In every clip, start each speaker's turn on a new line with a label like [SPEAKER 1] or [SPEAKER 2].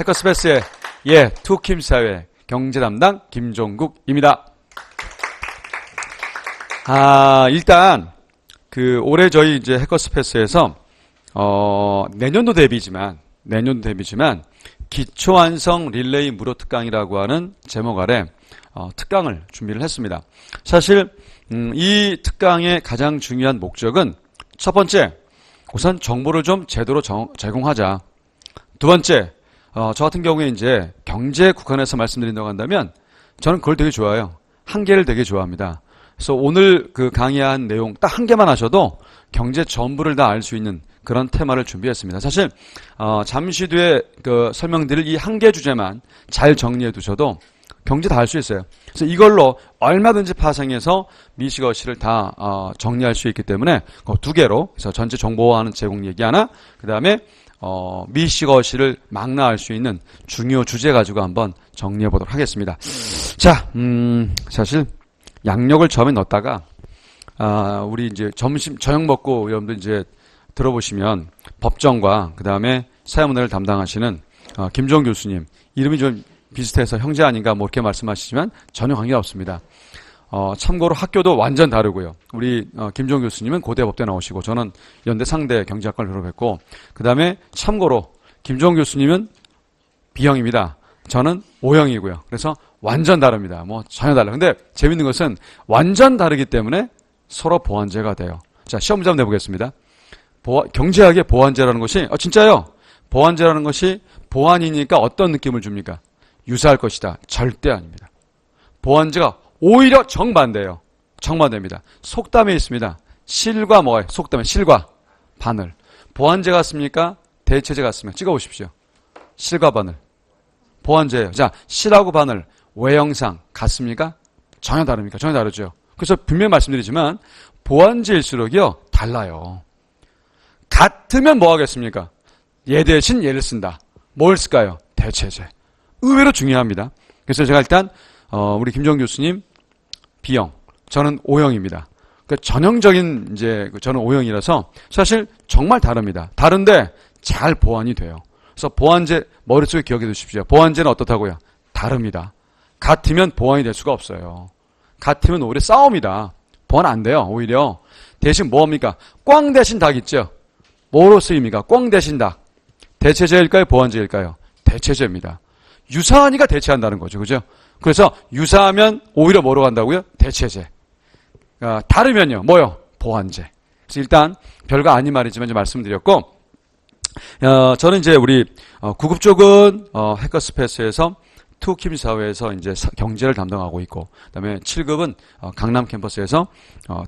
[SPEAKER 1] 해커스페이스의 투킴 사회 경제 담당 김종국입니다. 일단 올해 저희 이제 해커스페이스에서 내년도 대비지만 기초완성 릴레이 무료 특강이라고 하는 제목 아래 특강을 준비를 했습니다. 사실 이 특강의 가장 중요한 목적은 첫 번째, 우선 정보를 좀 제대로 제공하자. 두 번째, 저 같은 경우에 이제 경제 국한에서 말씀드린다고 한다면 저는 그걸 되게 좋아해요. 한계를 되게 좋아합니다. 그래서 오늘 강의한 내용 딱 한 개만 하셔도 경제 전부를 다 알 수 있는 그런 테마를 준비했습니다. 사실 잠시 뒤에 설명드릴 이 한 개 주제만 잘 정리해 두셔도 경제 다 알 수 있어요. 그래서 이걸로 얼마든지 파생해서 미시거시를 다 정리할 수 있기 때문에 두 개로, 그래서 전체 정보화하는 제공 얘기 하나, 그 다음에 미시거시를 망라할 수 있는 중요 주제 가지고 한번 정리해 보도록 하겠습니다. 자, 사실 양력을 처음에 넣었다가 우리 이제 저녁 먹고 여러분들 이제 들어보시면 법정과 그 다음에 사회문화를 담당하시는 김종 교수님, 이름이 좀 비슷해서 형제 아닌가 뭐 이렇게 말씀하시지만 전혀 관계가 없습니다. 참고로 학교도 완전 다르고요. 우리 김종 교수님은 고대 법대 나오시고 저는 연대 상대 경제학과를 졸업했고, 그 다음에 참고로 김종 교수님은 B형입니다. 저는 O형이고요. 그래서 완전 다릅니다. 뭐 전혀 달라요. 근데 재밌는 것은 완전 다르기 때문에 서로 보완제가 돼요. 자, 시험 문제 한번 내보겠습니다. 경제학의 보완제라는 것이 진짜요. 보완제라는 것이 보완이니까 어떤 느낌을 줍니까? 유사할 것이다. 절대 아닙니다. 보완제가 오히려 정반대예요. 정반대입니다. 속담에 있습니다. 실과 뭐예요? 속담에 실과 바늘. 보완제 같습니까? 대체제 같습니까? 찍어보십시오. 실과 바늘. 보완제예요. 자, 실하고 바늘 외형상 같습니까? 전혀 다릅니까? 전혀 다르죠. 그래서 분명히 말씀드리지만 보완제일수록요 달라요. 같으면 뭐 하겠습니까? 얘 대신 얘를 쓴다. 뭘 쓸까요? 대체제. 의외로 중요합니다. 그래서 제가 일단 우리 김종 교수님 B형, 저는 O형입니다. 그러니까 전형적인 이제 저는 O형이라서 사실 정말 다릅니다. 다른데 잘 보완이 돼요. 그래서 보완제 머릿속에 기억해 두십시오. 보완제는 어떻다고요? 다릅니다. 같으면 보완이 될 수가 없어요. 같으면 오히려 싸움이다. 보완 안 돼요. 오히려 대신 뭐합니까? 꽝 대신 닭 있죠. 뭐로 쓰입니까? 꽝 대신 닭. 대체제일까요? 보완제일까요? 대체제입니다. 유사하니까 대체한다는 거죠. 그죠? 그래서 유사하면 오히려 뭐로 간다고요? 대체제. 다르면요. 뭐요? 보완제. 그래서 일단 별거 아닌 말이지만 좀 말씀드렸고, 저는 이제 우리 9급 쪽은 해커스페이스에서 투킴 사회에서 이제 경제를 담당하고 있고, 그다음에 7급은 강남 캠퍼스에서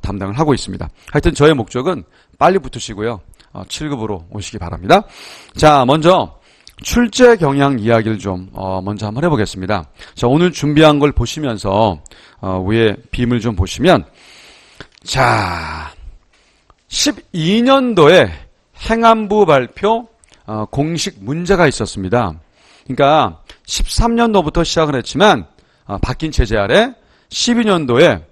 [SPEAKER 1] 담당을 하고 있습니다. 하여튼 저의 목적은 빨리 붙으시고요. 7급으로 오시기 바랍니다. 자, 먼저 출제 경향 이야기를 좀 먼저 한번 해보겠습니다. 자, 오늘 준비한 걸 보시면서 위에 빔을 좀 보시면, 자, 12년도에 행안부 발표 공식 문제가 있었습니다. 그러니까 13년도부터 시작을 했지만 바뀐 체제 아래 12년도에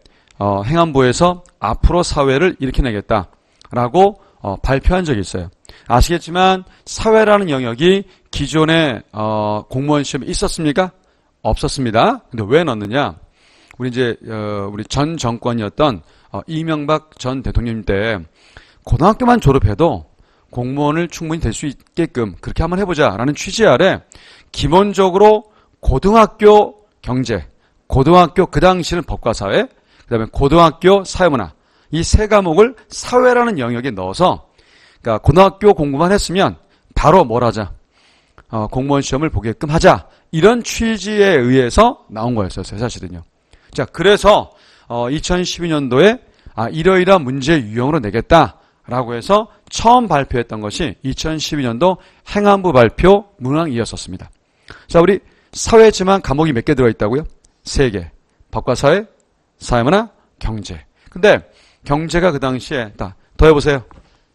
[SPEAKER 1] 행안부에서 앞으로 사회를 이렇게 내겠다라고 발표한 적이 있어요. 아시겠지만 사회라는 영역이 기존에 공무원 시험에 있었습니까? 없었습니다. 근데 왜 넣느냐? 우리 이제 우리 전 정권이었던 이명박 전 대통령 때 고등학교만 졸업해도 공무원을 충분히 될 수 있게끔 그렇게 한번 해보자라는 취지 아래 기본적으로 고등학교 경제, 고등학교 그 당시는 법과 사회, 그 다음에 고등학교 사회문화, 이 세 과목을 사회라는 영역에 넣어서, 그러니까 고등학교 공부만 했으면 바로 뭘 하자? 공무원 시험을 보게끔 하자. 이런 취지에 의해서 나온 거였어요, 사실은요. 자, 그래서 2012년도에 이러이러한 문제 유형으로 내겠다라고 해서 처음 발표했던 것이 2012년도 행안부 발표 문항이었었습니다. 자, 우리 사회지만 과목이 몇 개 들어있다고요? 3개. 법과 사회, 사회문화, 경제. 근데 경제가 그 당시에 더해보세요.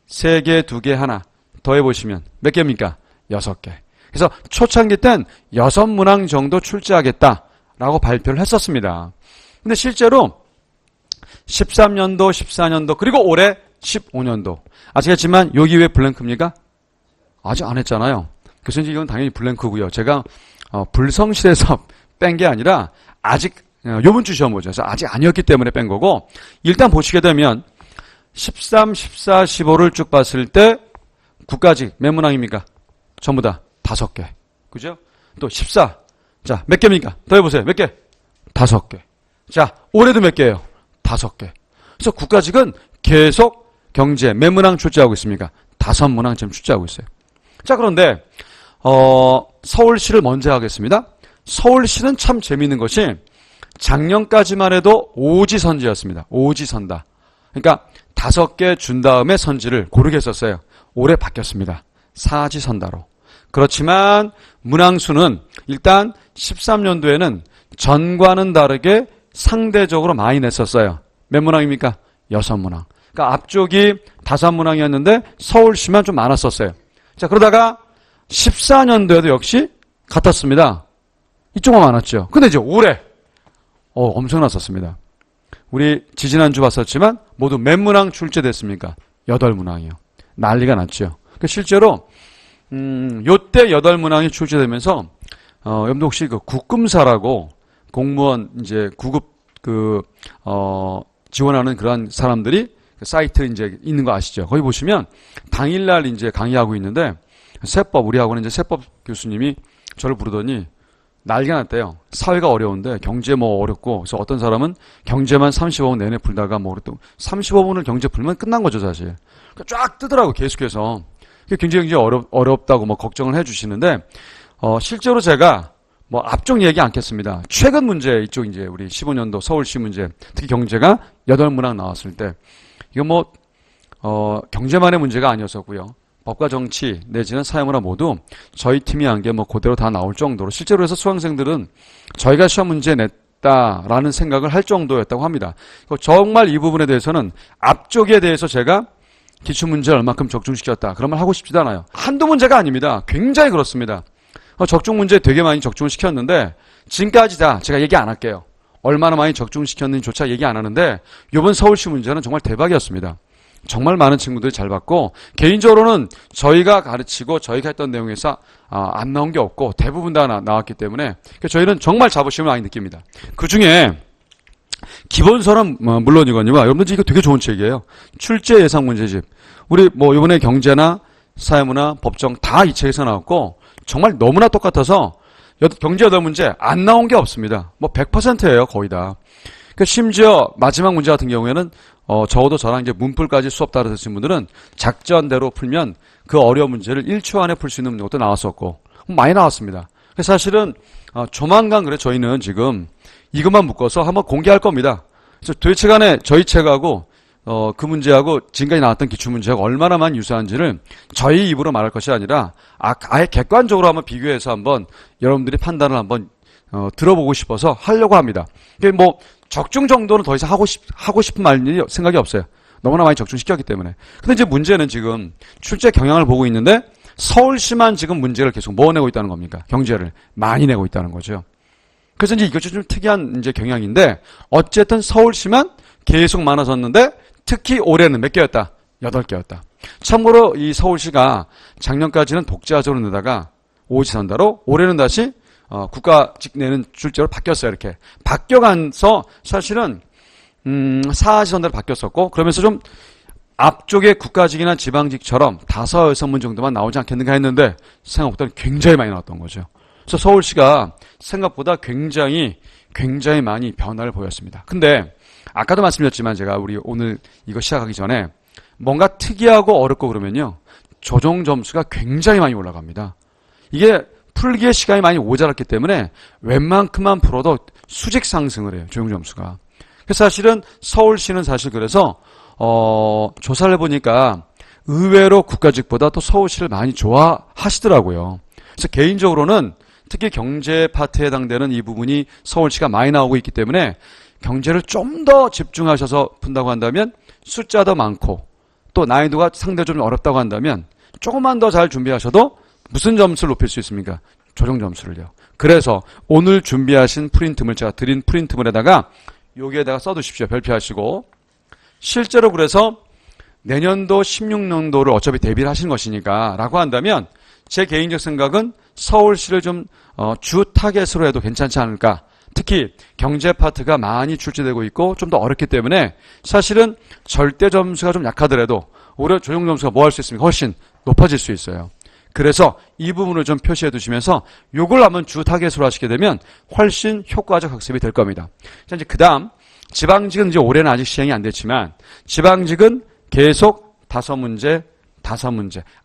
[SPEAKER 1] 3개, 2개, 하나 더해보시면 몇 개입니까? 6개. 그래서 초창기 땐 6문항 정도 출제하겠다라고 발표를 했었습니다. 근데 실제로 13년도, 14년도, 그리고 올해 15년도. 아시겠지만 여기 왜 블랭크입니까? 아직 안 했잖아요. 교수님 이건 당연히 블랭크고요. 제가 불성실해서 뺀 게 아니라 아직 요번주 시험 보죠. 그래서 아직 아니었기 때문에 뺀 거고 일단 보시게 되면 13, 14, 15를 쭉 봤을 때 국가직 몇 문항입니까? 전부 다 5개. 그죠? 또 14. 자, 몇 개입니까? 더 해보세요. 몇 개? 5개. 자, 올해도 몇 개예요? 5개. 그래서 국가직은 계속 경제 몇 문항 출제하고 있습니까? 5문항 지금 출제하고 있어요. 자, 그런데 서울시를 먼저 하겠습니다. 서울시는 참 재미있는 것이 작년까지만 해도 오지선지였습니다. 오지선다. 그러니까 5개 준 다음에 선지를 고르게 썼어요. 올해 바뀌었습니다. 사지선다로. 그렇지만 문항수는 일단 13년도에는 전과는 다르게 상대적으로 많이 냈었어요. 몇 문항입니까? 6문항. 그러니까 앞쪽이 5문항이었는데 서울시만 좀 많았었어요. 자, 그러다가 14년도에도 역시 같았습니다. 이쪽만 많았죠. 근데 이제 올해 엄청났었습니다. 우리 지지난주 봤었지만 모두 몇 문항 출제됐습니까? 8문항이요. 난리가 났죠. 그러니까 실제로 요때 8문항이 출제되면서 여러분들 혹시 그 국금사라고 공무원 이제 구급 지원하는 그런 사람들이 그 사이트 이제 있는 거 아시죠? 거기 보시면 당일날 이제 강의하고 있는데 세법 우리 학원에 이제 세법 교수님이 저를 부르더니 난리가 났대요. 사회가 어려운데 경제 뭐 어렵고 그래서 어떤 사람은 경제만 35분 내내 풀다가 뭐 또 35분을 경제 풀면 끝난 거죠 사실. 그러니까 쫙 뜨더라고 계속해서. 굉장히 어렵다고 뭐 걱정을 해주시는데 실제로 제가 뭐 앞쪽 얘기 않겠습니다. 최근 문제 이쪽 이제 우리 15년도 서울시 문제 특히 경제가 8문항 나왔을 때 이거 뭐 경제만의 문제가 아니었었고요. 법과 정치 내지는 사회문화 모두 저희 팀이 한 게 뭐 그대로 다 나올 정도로 실제로 해서 수강생들은 저희가 시험 문제 냈다라는 생각을 할 정도였다고 합니다. 정말 이 부분에 대해서는 앞쪽에 대해서 제가 기출문제를 얼마큼 적중시켰다 그런 말 하고 싶지도 않아요. 한두 문제가 아닙니다. 굉장히 그렇습니다. 적중문제 되게 많이 적중을 시켰는데 지금까지 다 제가 얘기 안 할게요. 얼마나 많이 적중시켰는지조차 얘기 안 하는데 이번 서울시 문제는 정말 대박이었습니다. 정말 많은 친구들이 잘 봤고 개인적으로는 저희가 가르치고 저희가 했던 내용에서 안 나온 게 없고 대부분 다 나왔기 때문에 저희는 정말 자부심을 많이 느낍니다. 그중에 기본서는 물론이거니와 여러분들 이거 되게 좋은 책이에요. 출제 예상 문제집. 우리 뭐 이번에 경제나 사회문화, 법정 다 이 책에서 나왔고 정말 너무나 똑같아서 경제 8문제 안 나온 게 없습니다. 뭐 100%예요 거의 다. 그러니까 심지어 마지막 문제 같은 경우에는 적어도 저랑 이제 문풀까지 수업 따르신 분들은 작전대로 풀면 그 어려운 문제를 1초 안에 풀 수 있는 것도 나왔었고 많이 나왔습니다. 그래서 사실은 조만간 그래 저희는 지금 이것만 묶어서 한번 공개할 겁니다. 그래서 도대체 간에 저희 책하고 그 문제하고 지금까지 나왔던 기출문제하고 얼마나 많이 유사한지를 저희 입으로 말할 것이 아니라 아예 객관적으로 한번 비교해서 한번 여러분들이 판단을 한번 들어보고 싶어서 하려고 합니다. 이게 뭐 적중 정도는 더 이상 하고 싶은 생각이 없어요. 너무나 많이 적중시켰기 때문에. 근데 이제 문제는 지금 출제 경향을 보고 있는데 서울시만 지금 문제를 계속 뭐 내고 있다는 겁니까? 경제를 많이 내고 있다는 거죠. 그래서 이제 이것이 좀 특이한 이제 경향인데 어쨌든 서울시만 계속 많아졌는데 특히 올해는 몇 개였다? 8개였다. 참고로 이 서울시가 작년까지는 독자적으로 내다가 오지선다로 올해는 다시 국가직 내는 출제로 바뀌었어요. 이렇게 바뀌어가서 사실은 사지선다로 바뀌었었고 그러면서 좀 앞쪽에 국가직이나 지방직처럼 5, 6문 정도만 나오지 않겠는가 했는데 생각보다 굉장히 많이 나왔던 거죠. 그래서 서울시가 생각보다 굉장히 많이 변화를 보였습니다. 근데 아까도 말씀드렸지만 제가 우리 오늘 이거 시작하기 전에 뭔가 특이하고 어렵고 그러면요 조정 점수가 굉장히 많이 올라갑니다. 이게 풀기에 시간이 많이 모자랐기 때문에 웬만큼만 풀어도 수직 상승을 해요. 조정 점수가. 그래서 사실은 서울시는 사실 그래서 조사를 해보니까 의외로 국가직보다 또 서울시를 많이 좋아하시더라고요. 그래서 개인적으로는 특히 경제 파트에 해당되는 이 부분이 서울시가 많이 나오고 있기 때문에 경제를 좀 더 집중하셔서 푼다고 한다면 숫자도 많고 또 난이도가 상대적으로 좀 어렵다고 한다면 조금만 더 잘 준비하셔도 무슨 점수를 높일 수 있습니까? 조정 점수를요. 그래서 오늘 준비하신 프린트물 제가 드린 프린트물에다가 여기에다가 써두십시오. 별표하시고 실제로 그래서 내년도 16년도를 어차피 대비를 하신 것이니까 라고 한다면 제 개인적 생각은 서울시를 좀 주 타겟으로 해도 괜찮지 않을까. 특히 경제 파트가 많이 출제되고 있고 좀 더 어렵기 때문에 사실은 절대 점수가 좀 약하더라도 오히려 조정 점수가 뭐 할 수 있습니까? 훨씬 높아질 수 있어요. 그래서 이 부분을 좀 표시해 두시면서 요걸 한번 주 타겟으로 하시게 되면 훨씬 효과적 학습이 될 겁니다. 자, 이제 그다음 지방직은 이제 올해는 아직 시행이 안 됐지만 지방직은 계속 5문제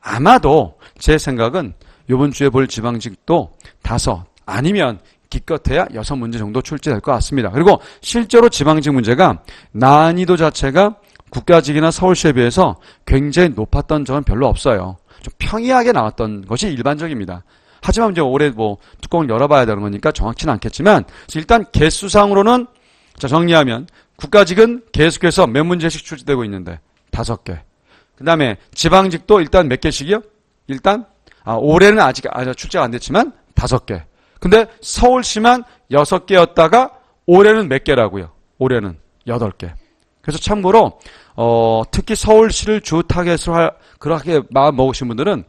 [SPEAKER 1] 아마도 제 생각은 이번 주에 볼 지방직도 5 아니면 기껏해야 6문제 정도 출제될 것 같습니다. 그리고 실제로 지방직 문제가 난이도 자체가 국가직이나 서울시에 비해서 굉장히 높았던 점은 별로 없어요. 좀 평이하게 나왔던 것이 일반적입니다. 하지만 이제 올해 뭐 뚜껑을 열어봐야 되는 거니까 정확치는 않겠지만 일단 개수상으로는 자 정리하면 국가직은 계속해서 몇 문제씩 출제되고 있는데 5개. 그 다음에 지방직도 일단 몇 개씩이요? 일단 올해는 아직 출제가 안 됐지만 5개. 근데 서울시만 6개였다가 올해는 몇 개라고요? 올해는 8개. 그래서 참고로 특히 서울시를 주 타겟으로 그렇게 마음 먹으신 분들은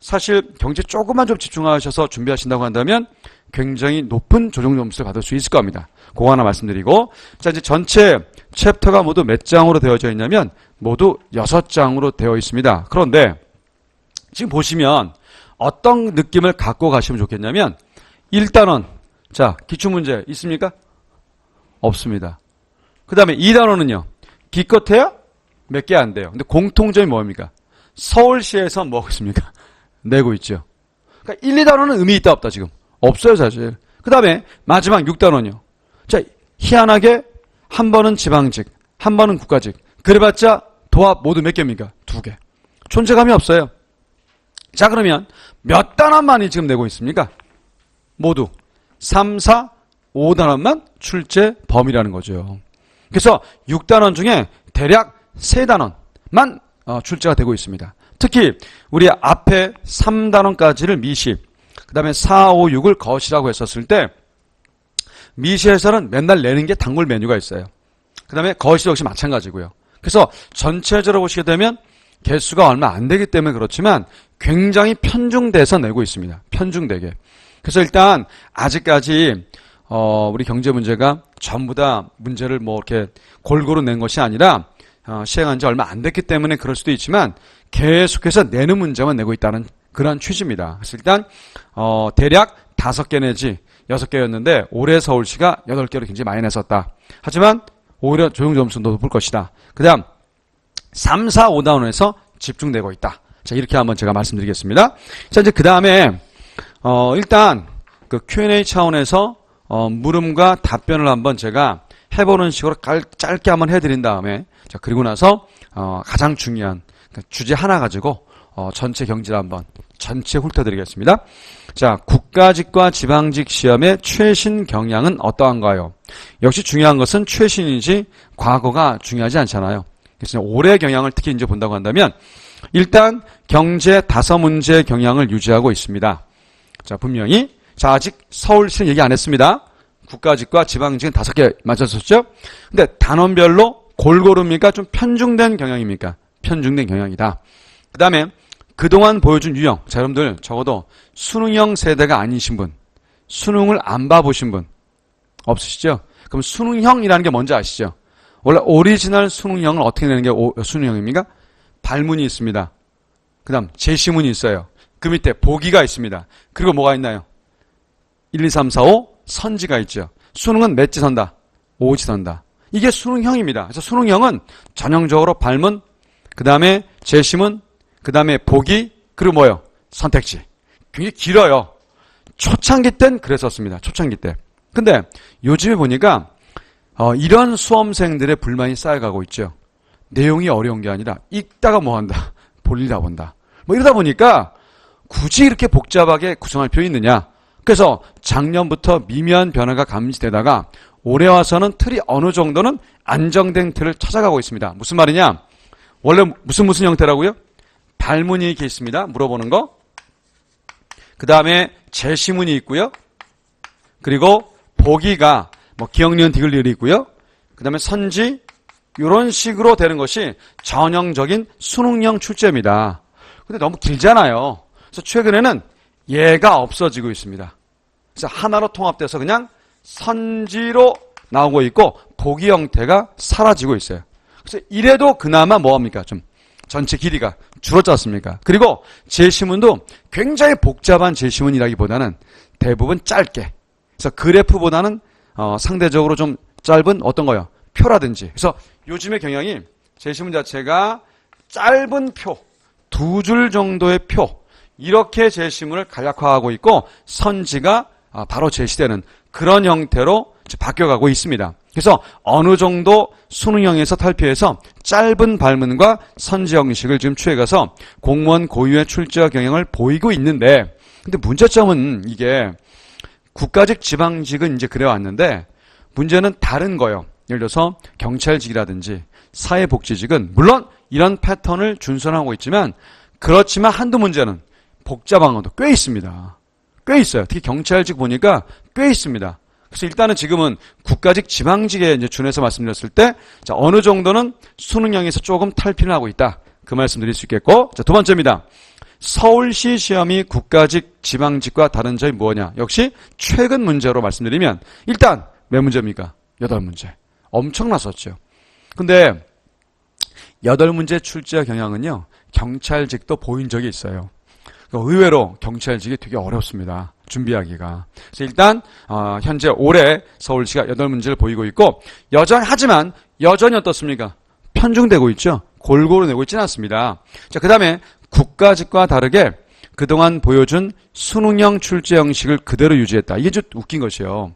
[SPEAKER 1] 사실 경제 조금만 좀 집중하셔서 준비하신다고 한다면 굉장히 높은 조정 점수를 받을 수 있을 겁니다. 그거 하나 말씀드리고 자 이제 전체 챕터가 모두 몇 장으로 되어져 있냐면 모두 6장으로 되어 있습니다. 그런데 지금 보시면 어떤 느낌을 갖고 가시면 좋겠냐면 1단원 자 기출문제 있습니까? 없습니다. 그 다음에 2단원은요. 기껏해야 몇 개 안 돼요. 근데 공통점이 뭡니까? 서울시에서 뭐 하고 있습니까? 내고 있죠. 그러니까 1, 2단원은 의미 있다 없다 지금? 없어요 사실. 그 다음에 마지막 6단원이요. 자 희한하게 한 번은 지방직, 한 번은 국가직. 그래봤자 도합 모두 몇 개입니까? 2개. 존재감이 없어요. 자 그러면 몇 단원만이 지금 내고 있습니까? 모두 3, 4, 5단원만 출제 범위라는 거죠. 그래서 6단원 중에 대략 3단원만 출제가 되고 있습니다. 특히 우리 앞에 3단원까지를 미시, 그 다음에 4, 5, 6을 거시라고 했었을 때 미시에서는 맨날 내는 게 단골 메뉴가 있어요. 그 다음에 거시 역시 마찬가지고요. 그래서 전체적으로 보시게 되면 개수가 얼마 안 되기 때문에 그렇지만 굉장히 편중돼서 내고 있습니다. 편중되게. 그래서 일단 아직까지 우리 경제 문제가 전부 다 문제를 뭐 이렇게 골고루 낸 것이 아니라 시행한 지 얼마 안 됐기 때문에 그럴 수도 있지만 계속해서 내는 문제만 내고 있다는 그런 취지입니다. 그래서 일단 대략 5개 내지 6개였는데 올해 서울시가 8개로 굉장히 많이 냈었다. 하지만 오히려 조정 점수도 높을 것이다. 그 다음 3, 4, 5단원에서 집중되고 있다. 자 이렇게 한번 제가 말씀드리겠습니다. 자 이제 그 다음에 일단 그 Q&A 차원에서 물음과 답변을 한번 제가 해보는 식으로 짧게 한번 해드린 다음에 자 그리고 나서 가장 중요한 주제 하나 가지고 전체 경지를 한번 전체 훑어드리겠습니다. 자 국가직과 지방직 시험의 최신 경향은 어떠한가요? 역시 중요한 것은 최신이지 과거가 중요하지 않잖아요. 그래서 올해 경향을 특히 이제 본다고 한다면 일단 경제 5문제 경향을 유지하고 있습니다. 자 분명히 자 아직 서울시는 얘기 안 했습니다. 국가직과 지방직은 5개 맞았었죠? 근데 단원별로 골고루입니까? 좀 편중된 경향입니까? 편중된 경향이다. 그 다음에 그동안 보여준 유형 자 여러분들 적어도 수능형 세대가 아니신 분 수능을 안 봐보신 분 없으시죠? 그럼 수능형이라는 게 뭔지 아시죠? 원래 오리지널 수능형을 어떻게 내는 게 수능형입니까? 발문이 있습니다. 그 다음 제시문이 있어요. 그 밑에 보기가 있습니다. 그리고 뭐가 있나요? 1, 2, 3, 4, 5 선지가 있죠. 수능은 몇 지 선다? 5지 선다. 이게 수능형입니다. 그래서 수능형은 전형적으로 발문, 그 다음에 제시문, 그 다음에 보기, 그리고 뭐요? 선택지. 굉장히 길어요. 초창기 땐 그랬었습니다. 초창기 때. 근데 요즘에 보니까 이런 수험생들의 불만이 쌓여가고 있죠. 내용이 어려운 게 아니라 읽다가 뭐한다? 볼일다 본다. 뭐 이러다 보니까 굳이 이렇게 복잡하게 구성할 필요 있느냐? 그래서 작년부터 미묘한 변화가 감지되다가 올해 와서는 틀이 어느 정도는 안정된 틀을 찾아가고 있습니다. 무슨 말이냐? 원래 무슨 형태라고요? 발문이 이렇게 있습니다. 물어보는 거. 그 다음에 제시문이 있고요. 그리고 보기가 뭐 기억, 니은, 디귿, 리을이 있고요. 그 다음에 선지 이런 식으로 되는 것이 전형적인 수능형 출제입니다. 근데 너무 길잖아요. 그래서 최근에는 얘가 없어지고 있습니다. 그래서 하나로 통합돼서 그냥 선지로 나오고 있고 보기 형태가 사라지고 있어요. 그래서 이래도 그나마 뭐합니까? 좀 전체 길이가 줄었지 않습니까? 그리고 제시문도 굉장히 복잡한 제시문이라기보다는 대부분 짧게. 그래서 그래프보다는 상대적으로 좀 짧은 어떤 거요? 표라든지. 그래서 요즘의 경향이 제시문 자체가 짧은 표, 2줄 정도의 표, 이렇게 제시문을 간략화하고 있고 선지가 바로 제시되는 그런 형태로 바뀌어가고 있습니다. 그래서 어느 정도 수능형에서 탈피해서 짧은 발문과 선지 형식을 지금 취해가서 공무원 고유의 출제와 경향을 보이고 있는데, 근데 문제점은 이게 국가직 지방직은 이제 그래 왔는데 문제는 다른 거예요. 예를 들어서 경찰직이라든지 사회복지직은 물론 이런 패턴을 준수하고 있지만 그렇지만 한두 문제는 복잡한 것도 꽤 있습니다. 꽤 있어요. 특히 경찰직 보니까 꽤 있습니다. 그래서 일단은 지금은 국가직 지방직에 이제 준해서 말씀드렸을 때, 자, 어느 정도는 수능형에서 조금 탈피를 하고 있다. 그 말씀 드릴 수 있겠고, 자, 두 번째입니다. 서울시 시험이 국가직 지방직과 다른 점이 뭐냐? 역시 최근 문제로 말씀드리면, 일단, 몇 문제입니까? 8문제. 엄청났었죠. 근데, 8문제 출제와 경향은요, 경찰직도 보인 적이 있어요. 의외로 경찰직이 되게 어렵습니다. 준비하기가. 그래서 일단 현재 올해 서울시가 8문제를 보이고 있고 하지만 여전히 어떻습니까? 편중되고 있죠. 골고루 내고 있지는 않습니다. 자, 그 다음에 국가직과 다르게 그동안 보여준 수능형 출제 형식을 그대로 유지했다. 이게 좀 웃긴 것이요.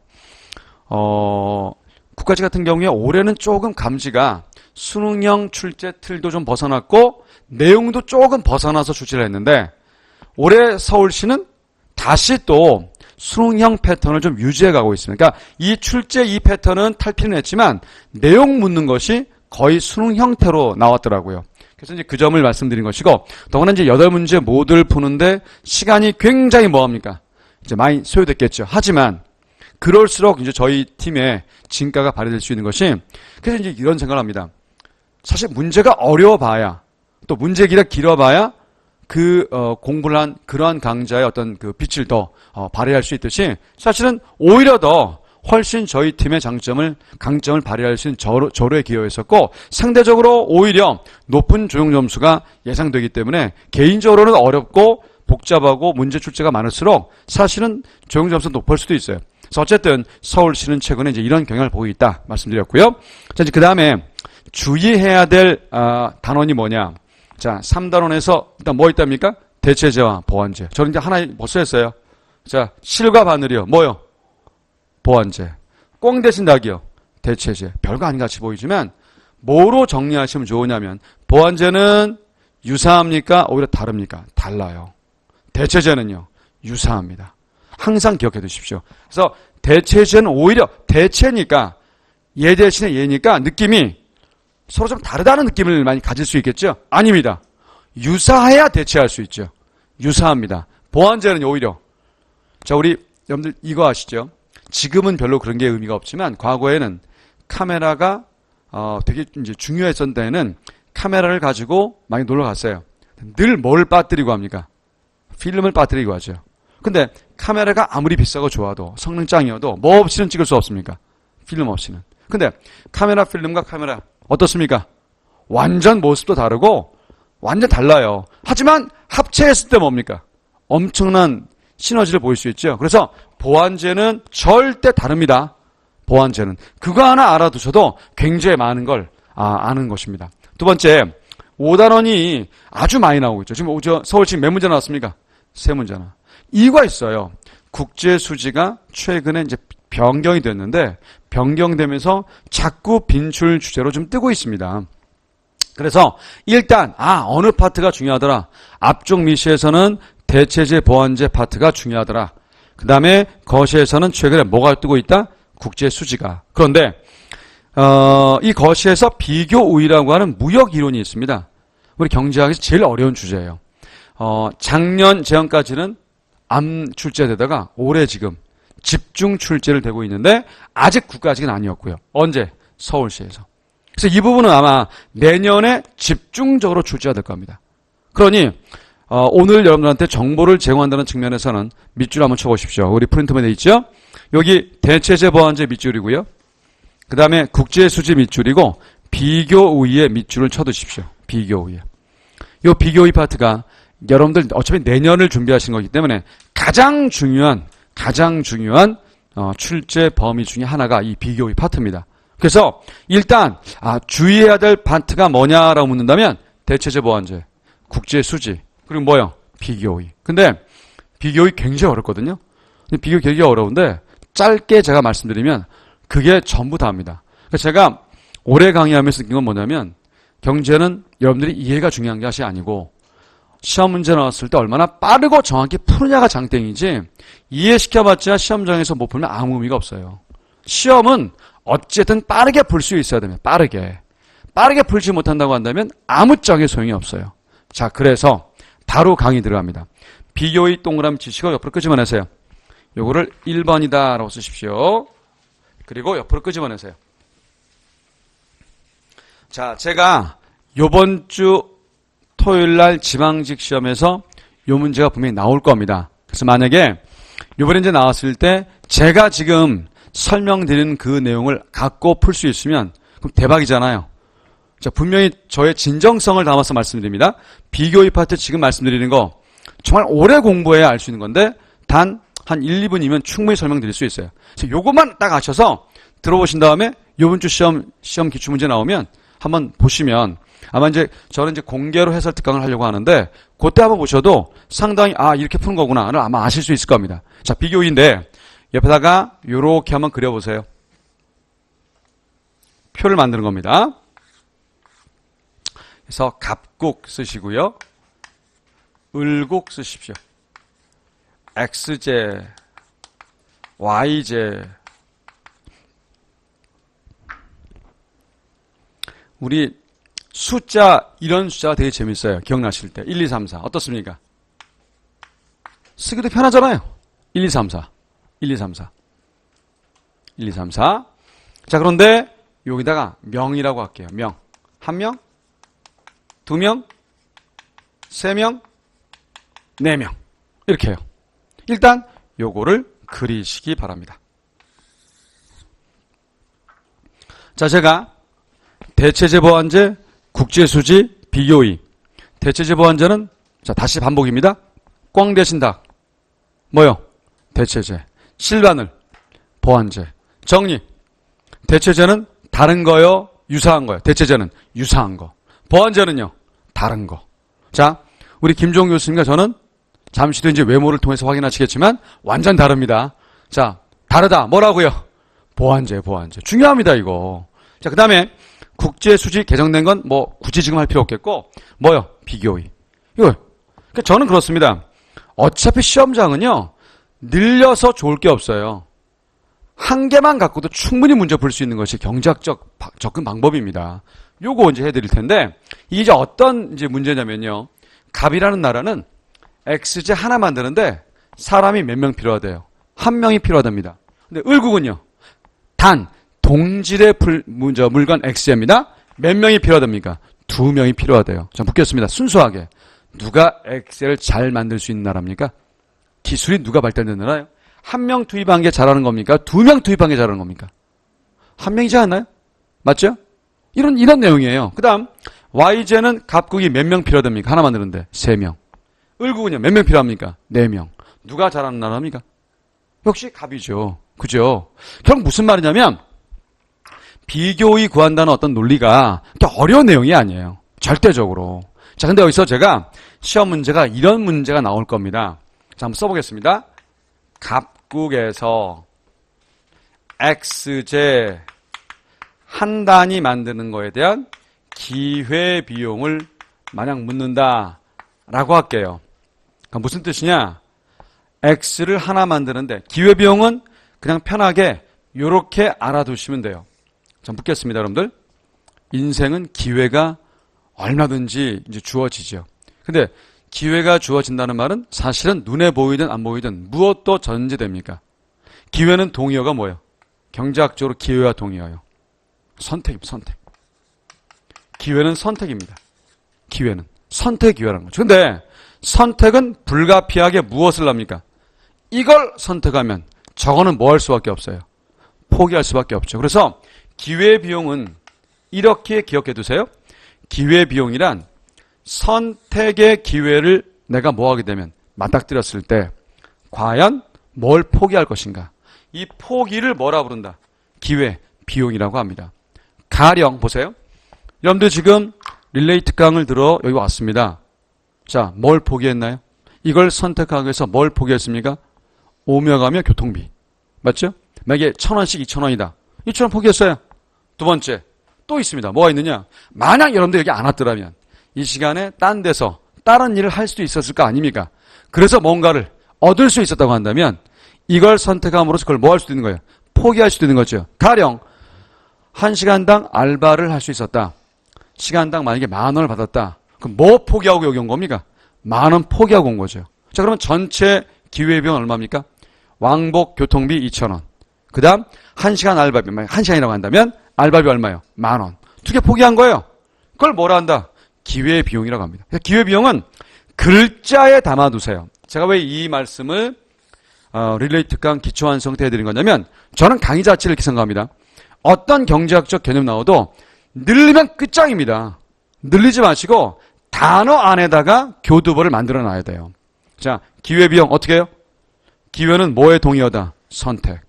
[SPEAKER 1] 국가직 같은 경우에 올해는 조금 감지가 수능형 출제 틀도 좀 벗어났고 내용도 조금 벗어나서 출제를 했는데 올해 서울시는 다시 또 수능형 패턴을 좀 유지해 가고 있습니다. 그러니까 이 출제 이 패턴은 탈피는 했지만 내용 묻는 것이 거의 수능 형태로 나왔더라고요. 그래서 이제 그 점을 말씀드린 것이고, 더구나 이제 8문제 모두를 푸는데 시간이 굉장히 뭐합니까? 이제 많이 소요됐겠죠. 하지만 그럴수록 이제 저희 팀의 진가가 발휘될 수 있는 것이, 그래서 이제 이런 생각을 합니다. 사실 문제가 어려워봐야, 또 문제 길어봐야 공부를 한 그러한 강좌의 어떤 그 빛을 더 발휘할 수 있듯이, 사실은 오히려 더 훨씬 저희 팀의 강점을 발휘할 수 있는 저로에 기여했었고, 상대적으로 오히려 높은 조용 점수가 예상되기 때문에 개인적으로는 어렵고 복잡하고 문제 출제가 많을수록 사실은 조용 점수가 높을 수도 있어요. 그래서 어쨌든 서울시는 최근에 이제 이런 경향을 보이고 있다 말씀드렸고요. 자, 이제 그 다음에 주의해야 될 단원이 뭐냐? 자, 3단원에서 일단 뭐 있답니까? 대체제와 보완제. 저는 이제 하나 벌써 했어요. 자, 실과 바늘이요. 뭐요? 보완제. 꽁 대신 닭이요. 대체제. 별거 아닌 같이 보이지만 뭐로 정리하시면 좋으냐면, 보완제는 유사합니까? 오히려 다릅니까? 달라요. 대체제는요, 유사합니다. 항상 기억해 두십시오. 그래서 대체제는 오히려 대체니까, 얘 대신에 얘니까 느낌이 서로 좀 다르다는 느낌을 많이 가질 수 있겠죠? 아닙니다. 유사해야 대체할 수 있죠. 유사합니다. 보완제는 오히려, 자, 우리 여러분들 이거 아시죠? 지금은 별로 그런 게 의미가 없지만 과거에는 카메라가 되게 이제 중요했던 때에는 카메라를 가지고 많이 놀러 갔어요. 늘 뭘 빠뜨리고 합니까? 필름을 빠뜨리고 하죠. 근데 카메라가 아무리 비싸고 좋아도 성능 짱이어도 뭐 없이는 찍을 수 없습니까? 필름 없이는. 근데 카메라 필름과 카메라 어떻습니까? 완전 모습도 다르고 완전 달라요. 하지만 합체했을 때 뭡니까? 엄청난 시너지를 보일 수 있죠. 그래서 보완제는 절대 다릅니다. 보완제는. 그거 하나 알아두셔도 굉장히 많은 걸 아는 것입니다. 두 번째, 5단원이 아주 많이 나오고 있죠. 지금 서울 지금 몇 문제 나왔습니까? 3문제나. 이유가 있어요. 국제수지가 최근에 이제 변경이 됐는데, 변경되면서 자꾸 빈출 주제로 좀 뜨고 있습니다. 그래서 일단 어느 파트가 중요하더라. 앞쪽 미시에서는 대체제 보완제 파트가 중요하더라. 그 다음에 거시에서는 최근에 뭐가 뜨고 있다? 국제수지가. 그런데 이 거시에서 비교 우위라고 하는 무역 이론이 있습니다. 우리 경제학에서 제일 어려운 주제예요. 작년 재헌까지는 안 출제되다가 올해 지금 집중 출제를 되고 있는데 아직 국가직은 아니었고요. 언제? 서울시에서. 그래서 이 부분은 아마 내년에 집중적으로 출제가 될 겁니다. 그러니 오늘 여러분들한테 정보를 제공한다는 측면에서는 밑줄 한번 쳐보십시오. 우리 프린트맨에 있죠? 여기 대체제 보완제 밑줄이고요. 그 다음에 국제수지 밑줄이고 비교우위에 밑줄을 쳐두십시오. 비교우위에. 이 비교우위 파트가 여러분들 어차피 내년을 준비하신 거기 때문에 가장 중요한 출제 범위 중에 하나가 이 비교우위 파트입니다. 그래서 일단 주의해야 될 파트가 뭐냐라고 묻는다면 대체제 보완제, 국제수지, 그리고 뭐요? 비교우위. 근데 비교우위 굉장히 어렵거든요. 근데 비교우위 굉장히 어려운데 짧게 제가 말씀드리면 그게 전부 다입니다. 그러니까 제가 올해 강의하면서 느낀 건 뭐냐면 경제는 여러분들이 이해가 중요한 것이 아니고 시험 문제 나왔을 때 얼마나 빠르고 정확히 푸느냐가 장땡이지 이해시켜봤자 시험장에서 못 풀면 아무 의미가 없어요. 시험은 어쨌든 빠르게 풀 수 있어야 됩니다. 빠르게 풀지 못한다고 한다면 아무짝에 소용이 없어요. 자, 그래서 바로 강의 들어갑니다. 비교의 동그라미 치시고 옆으로 끄집어내세요. 요거를 1번이다 라고 쓰십시오. 그리고 옆으로 끄집어내세요. 자, 제가 요번 주 토요일날 지방직 시험에서 요 문제가 분명히 나올 겁니다. 그래서 만약에 요번에 이제 나왔을 때 제가 지금 설명드리는 그 내용을 갖고 풀 수 있으면 그럼 대박이잖아요. 자, 분명히 저의 진정성을 담아서 말씀드립니다. 비교의 파트 지금 말씀드리는 거 정말 오래 공부해야 알 수 있는 건데 단 한 1, 2분이면 충분히 설명드릴 수 있어요. 그래서 요것만 딱 아셔서 들어보신 다음에 요번 주 시험 기출문제 나오면 한번 보시면 아마 이제 저는 이제 공개로 해설 특강을 하려고 하는데 그때 한번 보셔도 상당히 이렇게 푸는 거구나를 아마 아실 수 있을 겁니다. 자, 비교인데 옆에다가 요렇게 한번 그려보세요. 표를 만드는 겁니다. 그래서 갑국 쓰시고요. 을국 쓰십시오. X제, Y제. 우리 숫자, 이런 숫자가 되게 재밌어요. 기억나실 때. 1, 2, 3, 4. 어떻습니까? 쓰기도 편하잖아요. 1, 2, 3, 4. 1, 2, 3, 4. 1, 2, 3, 4. 자, 그런데 여기다가 명이라고 할게요. 명. 한 명? 두 명? 세 명? 네 명. 이렇게 해요. 일단 요거를 그리시기 바랍니다. 자, 제가 대체제 보완제, 국제수지, 비교의. 대체제 보완제는 자, 다시 반복입니다. 꽝 대신 닭. 뭐요? 대체제. 실바늘. 보완제. 정리. 대체제는 다른 거요, 유사한 거요. 대체제는 유사한 거. 보완제는요, 다른 거. 자, 우리 김종규 교수님과 저는 잠시 뒤에 이제 외모를 통해서 확인하시겠지만 완전 다릅니다. 자, 다르다. 뭐라고요? 보완제. 중요합니다, 이거. 자, 그 다음에 국제수지 개정된 건 뭐 굳이 지금 할 필요 없겠고 뭐요? 비교의. 이거. 그러니까 저는 그렇습니다. 어차피 시험장은요, 늘려서 좋을 게 없어요. 한 개만 갖고도 충분히 문제 풀 수 있는 것이 경제학적 접근 방법입니다. 요거 이제 해드릴 텐데, 이게 이제 어떤 이제 문제냐면요. 갑이라는 나라는 X제 하나 만드는데 사람이 몇 명 필요하대요? 한 명이 필요하답니다. 근데 을국은요, 단, 동질의 물건 X제입니다. 몇 명이 필요하답니까? 2명이 필요하대요. 자, 묻겠습니다. 순수하게. 누가 X제를 잘 만들 수 있는 나라입니까? 기술이 누가 발달된 나라예요? 한 명 투입한 게 잘하는 겁니까? 2명 투입한 게 잘하는 겁니까? 한 명이지 않나요? 맞죠? 이런 내용이에요. 그 다음, Y제는 갑국이 몇 명 필요하답니까? 하나 만드는데 3명. 을국은요, 몇 명 필요합니까? 4명. 누가 잘하는 나라입니까? 역시 갑이죠. 그죠? 결국 무슨 말이냐면, 비교의 구한다는 어떤 논리가 어려운 내용이 아니에요. 절대적으로. 자, 근데 여기서 제가 시험 문제가 이런 문제가 나올 겁니다. 자, 한번 써보겠습니다. 갑국에서 X제 한 단위 만드는 거에 대한 기회비용을 만약 묻는다 라고 할게요. 그러니까 무슨 뜻이냐? X를 하나 만드는데 기회비용은 그냥 편하게 이렇게 알아두시면 돼요. 자, 묻겠습니다, 여러분들. 인생은 기회가 얼마든지 이제 주어지죠. 근데 기회가 주어진다는 말은 사실은 눈에 보이든 안 보이든 무엇도 전제됩니까? 기회는 동의어가 뭐예요? 경제학적으로 기회와 동의어요. 선택입니다, 선택. 기회는 선택입니다. 기회는. 선택 기회라는 거죠. 근데 선택은 불가피하게 무엇을 합니까? 이걸 선택하면 저거는 뭐 할 수밖에 없어요? 포기할 수밖에 없죠. 그래서 기회비용은 이렇게 기억해 두세요. 기회비용이란 선택의 기회를 내가 뭐 하게 되면 맞닥뜨렸을 때 과연 뭘 포기할 것인가? 이 포기를 뭐라 부른다? 기회비용이라고 합니다. 가령 보세요. 여러분들 지금 릴레이 특강을 들어 여기 왔습니다. 자, 뭘 포기했나요? 이걸 선택하기 위해서 뭘 포기했습니까? 오며 가며 교통비. 맞죠? 만약에 1,000원씩 2,000원이다. 2,000원 포기했어요. 두 번째, 또 있습니다. 뭐가 있느냐? 만약 여러분들 여기 안 왔더라면 이 시간에 딴 데서 다른 일을 할 수도 있었을 거 아닙니까? 그래서 뭔가를 얻을 수 있었다고 한다면 이걸 선택함으로써 그걸 뭐 할 수도 있는 거예요? 포기할 수도 있는 거죠. 가령 1시간당 알바를 할 수 있었다. 시간당 만약에 10,000원을 받았다. 그럼 뭐 포기하고 여기 온 겁니까? 10,000원 포기하고 온 거죠. 자, 그러면 전체 기회비용 얼마입니까? 왕복 교통비 2,000원. 그 다음 1시간 알바비, 1시간이라고 한다면 알바비 얼마예요? 10,000원. 두 개 포기한 거예요. 그걸 뭐라 한다? 기회비용이라고 합니다. 기회비용은 글자에 담아두세요. 제가 왜 이 말씀을 릴레이 특강 기초완성 때 해드린 거냐면 저는 강의 자체를 이렇게 생각합니다. 어떤 경제학적 개념 나와도 늘리면 끝장입니다. 늘리지 마시고 단어 안에다가 교두보를 만들어 놔야 돼요. 자, 기회비용 어떻게 해요? 기회는 뭐에 동의어다? 선택.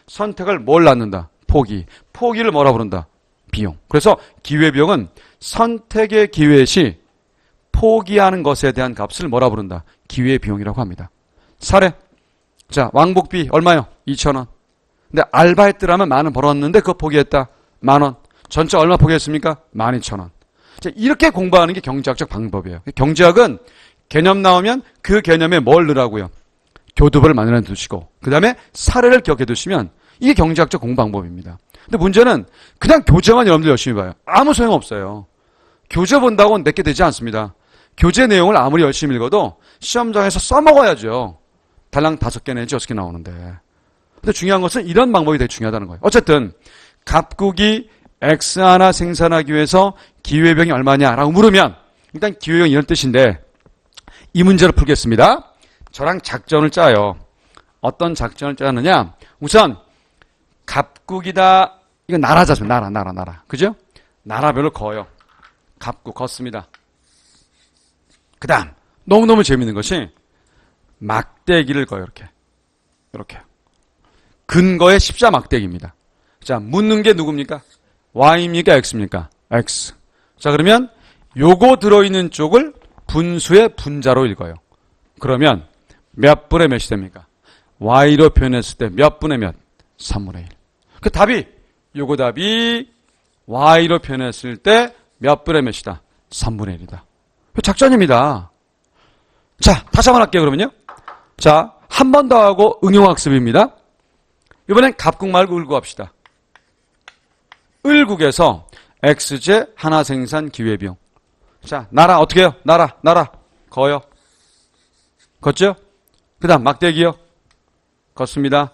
[SPEAKER 1] 선택을 뭘 낳는다? 포기. 포기를 뭐라 부른다? 비용. 그래서 기회비용은 선택의 기회 시 포기하는 것에 대한 값을 뭐라 부른다? 기회비용이라고 합니다. 사례. 자, 왕복비 얼마요? 2,000원. 근데 알바했더라면 10,000원 벌었는데 그거 포기했다. 10,000원. 전체 얼마 포기했습니까? 12,000원. 자, 이렇게 공부하는 게 경제학적 방법이에요. 경제학은 개념 나오면 그 개념에 뭘 넣으라고요? 교두보를 만들어 두시고 그 다음에 사례를 기억해 두시면 이게 경제학적 공부 방법입니다. 근데 문제는 그냥 교재만 여러분들 열심히 봐요. 아무 소용없어요. 교재 본다고 내게 되지 않습니다. 교재 내용을 아무리 열심히 읽어도 시험장에서 써먹어야죠. 달랑 5개 내지 6개 나오는데. 근데 중요한 것은 이런 방법이 되게 중요하다는 거예요. 어쨌든 갑국이 X 하나 생산하기 위해서 기회비용이 얼마냐라고 물으면 일단 기회비용이 이런 뜻인데 이 문제를 풀겠습니다. 저랑 작전을 짜요. 어떤 작전을 짜느냐? 우선 갑국이다. 이거 나라자죠. 나라. 그죠? 나라별로 그어요. 갑국 걷습니다. 그 다음 너무너무 재밌는 것이 막대기를 그어요. 이렇게. 근거의 십자 막대기입니다. 자, 묻는 게 누굽니까? Y입니까? X입니까? X. 자, 그러면 요거 들어있는 쪽을 분수의 분자로 읽어요. 그러면 몇 분의 몇이 됩니까? Y로 표현했을 때 몇 분의 몇? 3분의 1. 그 답이, 요거 답이 Y로 표현했을 때 몇 분의 몇이다? 3분의 1이다. 작전입니다. 자, 다시 한번 할게요, 그러면요. 자, 한 번 더 하고 응용학습입니다. 이번엔 갑국 말고 을국 합시다. 을국에서 X제 하나 생산 기회비용. 자, 나라 어떻게 해요? 나라. 거요. 걷죠? 그 다음 막대기요. 걷습니다.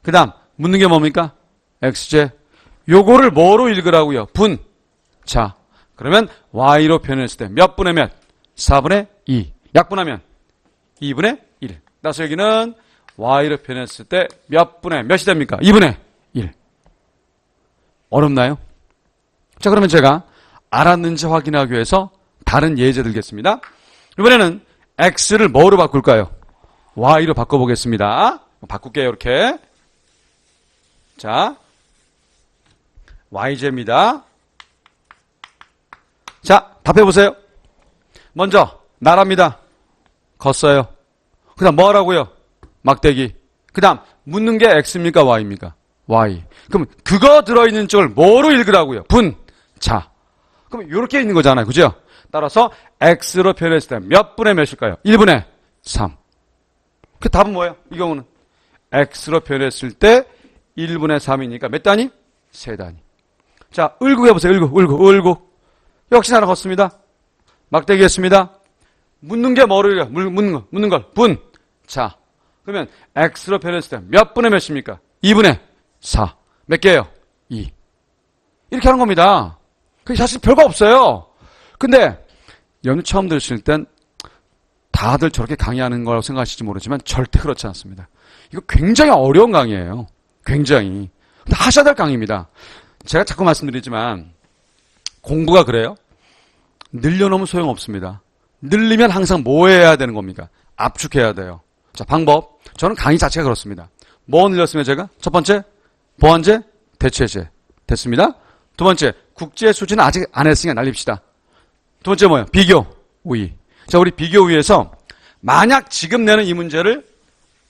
[SPEAKER 1] 그 다음 묻는 게 뭡니까? X제. 요거를 뭐로 읽으라고요? 분. 자, 그러면 Y로 표현했을 때 몇 분의 몇? 4분의 2. 약분하면 2분의 1. 따라서 여기는 Y로 표현했을 때 몇 분의 몇이 됩니까? 2분의 1. 어렵나요? 자, 그러면 제가 알았는지 확인하기 위해서 다른 예제 들겠습니다. 이번에는 X를 뭐로 바꿀까요? Y로 바꿔보겠습니다. 바꿀게요, 이렇게. 자, Y제입니다. 자, 답해보세요. 먼저, 나라입니다. 걷어요. 그 다음 뭐 하라고요? 막대기. 그 다음 묻는 게 X입니까? Y입니까? Y. 그럼 그거 들어있는 쪽을 뭐로 읽으라고요? 분. 자. 그럼 이렇게 있는 거잖아요. 그죠? 따라서 X로 표현했을 때 몇 분의 몇일까요? 1분의 3. 그 답은 뭐예요? 이 경우는 X로 표현했을 때 1분의 3이니까 몇 단위? 3단위. 자, 을국 해보세요. 을국. 역시 하나 걷습니다. 막대기 했습니다. 묻는 게 뭐로 읽어요? 묻는 걸. 분. 자, 그러면 X로 표현했을 때 몇 분의 몇입니까? 2분의 4. 몇 개예요? 2. 이렇게 하는 겁니다. 그게 사실 별거 없어요. 근데 여러분 처음 들으실 땐 다들 저렇게 강의하는 거라고 생각하실지 모르지만 절대 그렇지 않습니다. 이거 굉장히 어려운 강의예요. 굉장히. 근데 하셔야 될 강의입니다. 제가 자꾸 말씀드리지만 공부가 그래요. 늘려놓으면 소용없습니다. 늘리면 항상 뭐 해야 되는 겁니까? 압축해야 돼요. 자, 방법. 저는 강의 자체가 그렇습니다. 뭐 늘렸으면 제가? 첫 번째, 보완제, 대체제. 됐습니다. 두 번째, 국제 수준은 아직 안 했으니까 날립시다. 두 번째 뭐예요? 비교, 우위. 자, 우리 비교 우위에서 만약 지금 내는 이 문제를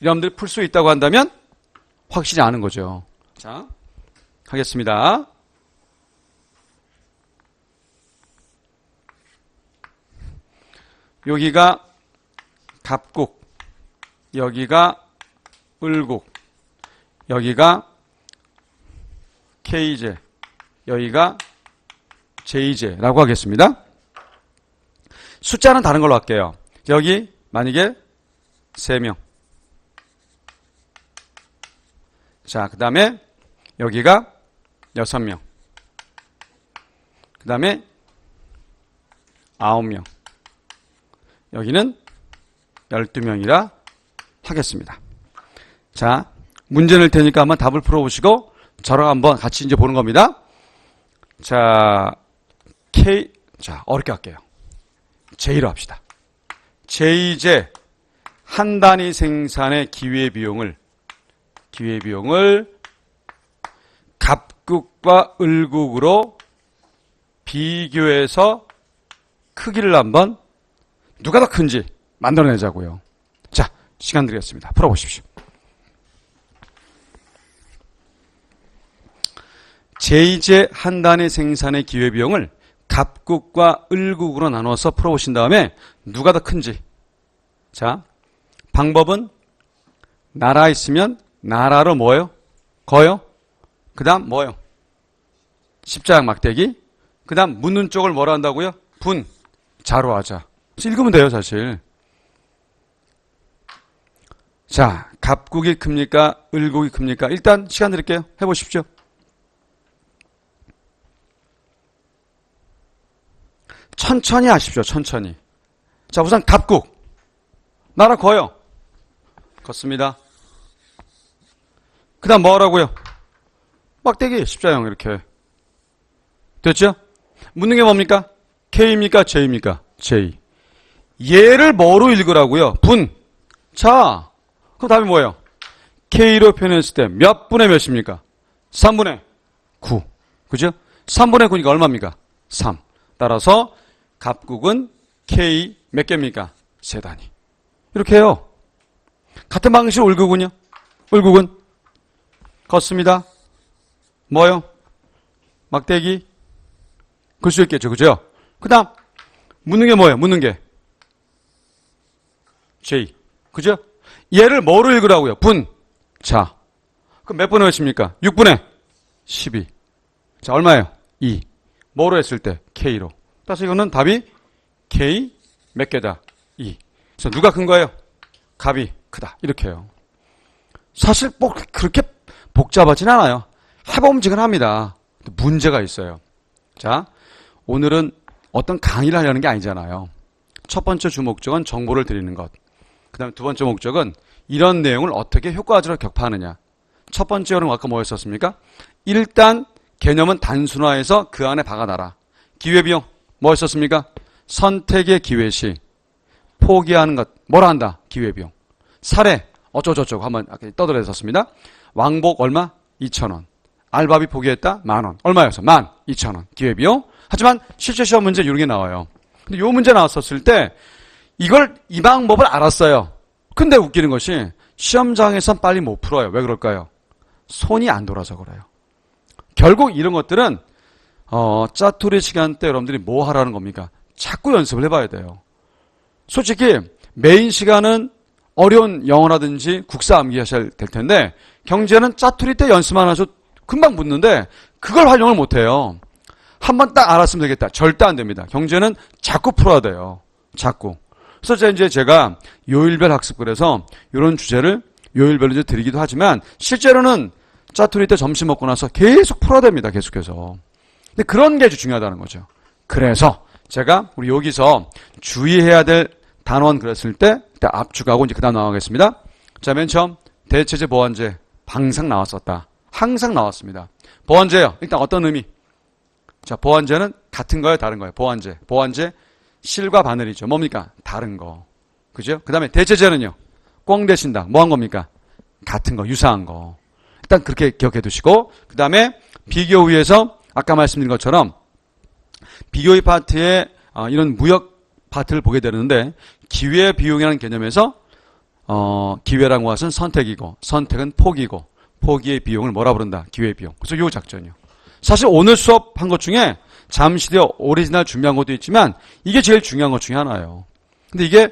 [SPEAKER 1] 여러분들이 풀 수 있다고 한다면 확실히 아는 거죠. 자, 하겠습니다. 여기가 갑국, 여기가 을국, 여기가 K제, 여기가 J제라고 하겠습니다. 숫자는 다른 걸로 할게요. 여기 만약에 3명. 자, 그 다음에 여기가 6명. 그 다음에 9명. 여기는 12명이라 하겠습니다. 자, 문제 낼 테니까 한번 답을 풀어보시고 저랑 한번 같이 이제 보는 겁니다. 자, 자, 어렵게 할게요. J로 합시다. J제 한 단위 생산의 기회비용을 갑국과 을국으로 비교해서 크기를 한번 누가 더 큰지 만들어내자고요. 자, 시간 드리겠습니다. 풀어보십시오. J제 한 단위 생산의 기회비용을 갑국과 을국으로 나눠서 풀어보신 다음에 누가 더 큰지. 자, 방법은 나라 있으면 나라로 뭐예요? 거요? 그 다음 뭐예요? 십자약 막대기. 그 다음 묻는 쪽을 뭐라 한다고요? 분. 자로 하자. 그래서 읽으면 돼요, 사실. 자, 갑국이 큽니까? 을국이 큽니까? 일단 시간 드릴게요. 해보십시오. 천천히 하십시오. 천천히. 자, 우선 갑국. 나라 거요. 걷습니다. 그 다음 뭐라고요? 막대기, 십자형 이렇게. 됐죠? 묻는 게 뭡니까? K입니까? J입니까? J. 얘를 뭐로 읽으라고요? 분. 자, 그럼 답이 뭐예요? K로 표현했을 때 몇 분의 몇입니까? 3분의 9. 그죠? 3분의 9니까 얼마입니까? 3. 따라서 갑국은 K 몇 개입니까? 3단위. 이렇게 해요. 같은 방식으로 을국은요? 을국은 걷습니다. 뭐요? 막대기. 글 수 있겠죠. 그죠? 그 다음 묻는 게 뭐예요? 묻는 게 J. 그죠? 얘를 뭐로 읽으라고요? 분. 자, 그럼 몇 분의 몇입니까? 6분의 12. 자, 얼마예요? 2. 뭐로 했을 때? K로. 따라서 이거는 답이 K 몇 개다? 2. 그래서 누가 큰 거예요? 갑이 크다. 이렇게 해요. 사실 뭐 그렇게 복잡하진 않아요. 해봄직은합니다. 문제가 있어요. 자, 오늘은 어떤 강의를 하려는 게 아니잖아요. 첫 번째 주목적은 정보를 드리는 것. 그 다음에 두 번째 목적은 이런 내용을 어떻게 효과적으로 격파하느냐. 첫 번째로는 아까 뭐였었습니까? 일단 개념은 단순화해서 그 안에 박아놔라. 기회비용 뭐였었습니까? 선택의 기회시 포기하는 것 뭐라 한다? 기회비용. 사례 어쩌고저쩌고 한번 떠들었었습니다. 왕복 얼마? 2,000원. 알바비 포기했다? 10,000원. 얼마였어? 12,000원. 기회비용. 하지만 실제 시험 문제 이런 게 나와요. 근데 요 문제 나왔었을 때 이 방법을 알았어요. 근데 웃기는 것이 시험장에선 빨리 못 풀어요. 왜 그럴까요? 손이 안 돌아서 그래요. 결국 이런 것들은 짜투리 시간 때 여러분들이 뭐 하라는 겁니까? 자꾸 연습을 해봐야 돼요. 솔직히 메인 시간은 어려운 영어라든지 국사 암기하셔야 될 텐데 경제는 짜투리 때 연습만 하셔도 금방 붙는데 그걸 활용을 못해요. 한번 딱 알았으면 되겠다. 절대 안 됩니다. 경제는 자꾸 풀어야 돼요. 자꾸. 그래서 이제 제가 요일별 학습글에서 이런 주제를 요일별로 이제 드리기도 하지만 실제로는 짜투리 때 점심 먹고 나서 계속 풀어야 됩니다. 계속해서. 근데 그런 게 아주 중요하다는 거죠. 그래서 제가 우리 여기서 주의해야 될 단원 그랬을 때 일단 압축하고 이제 그 다음 나가겠습니다. 자, 맨 처음 대체제 보완제 항상 나왔었다. 항상 나왔습니다. 보완제요. 일단 어떤 의미? 자, 보완제는 같은 거예요, 다른 거예요? 보완제 실과 바늘이죠. 뭡니까? 다른 거. 그죠? 그 다음에 대체제는요. 꽝 대신다. 뭐 한 겁니까? 같은 거, 유사한 거. 일단 그렇게 기억해 두시고, 그 다음에 비교 위에서 아까 말씀드린 것처럼 비교의 파트에 이런 무역 파트를 보게 되는데, 기회 비용이라는 개념에서 기회라는 것은 선택이고, 선택은 포기고, 포기의 비용을 뭐라 부른다? 기회 비용. 그래서 요 작전이요. 사실 오늘 수업한 것 중에 잠시 뒤에 오리지널 준비한 것도 있지만 이게 제일 중요한 것 중에 하나예요. 근데 이게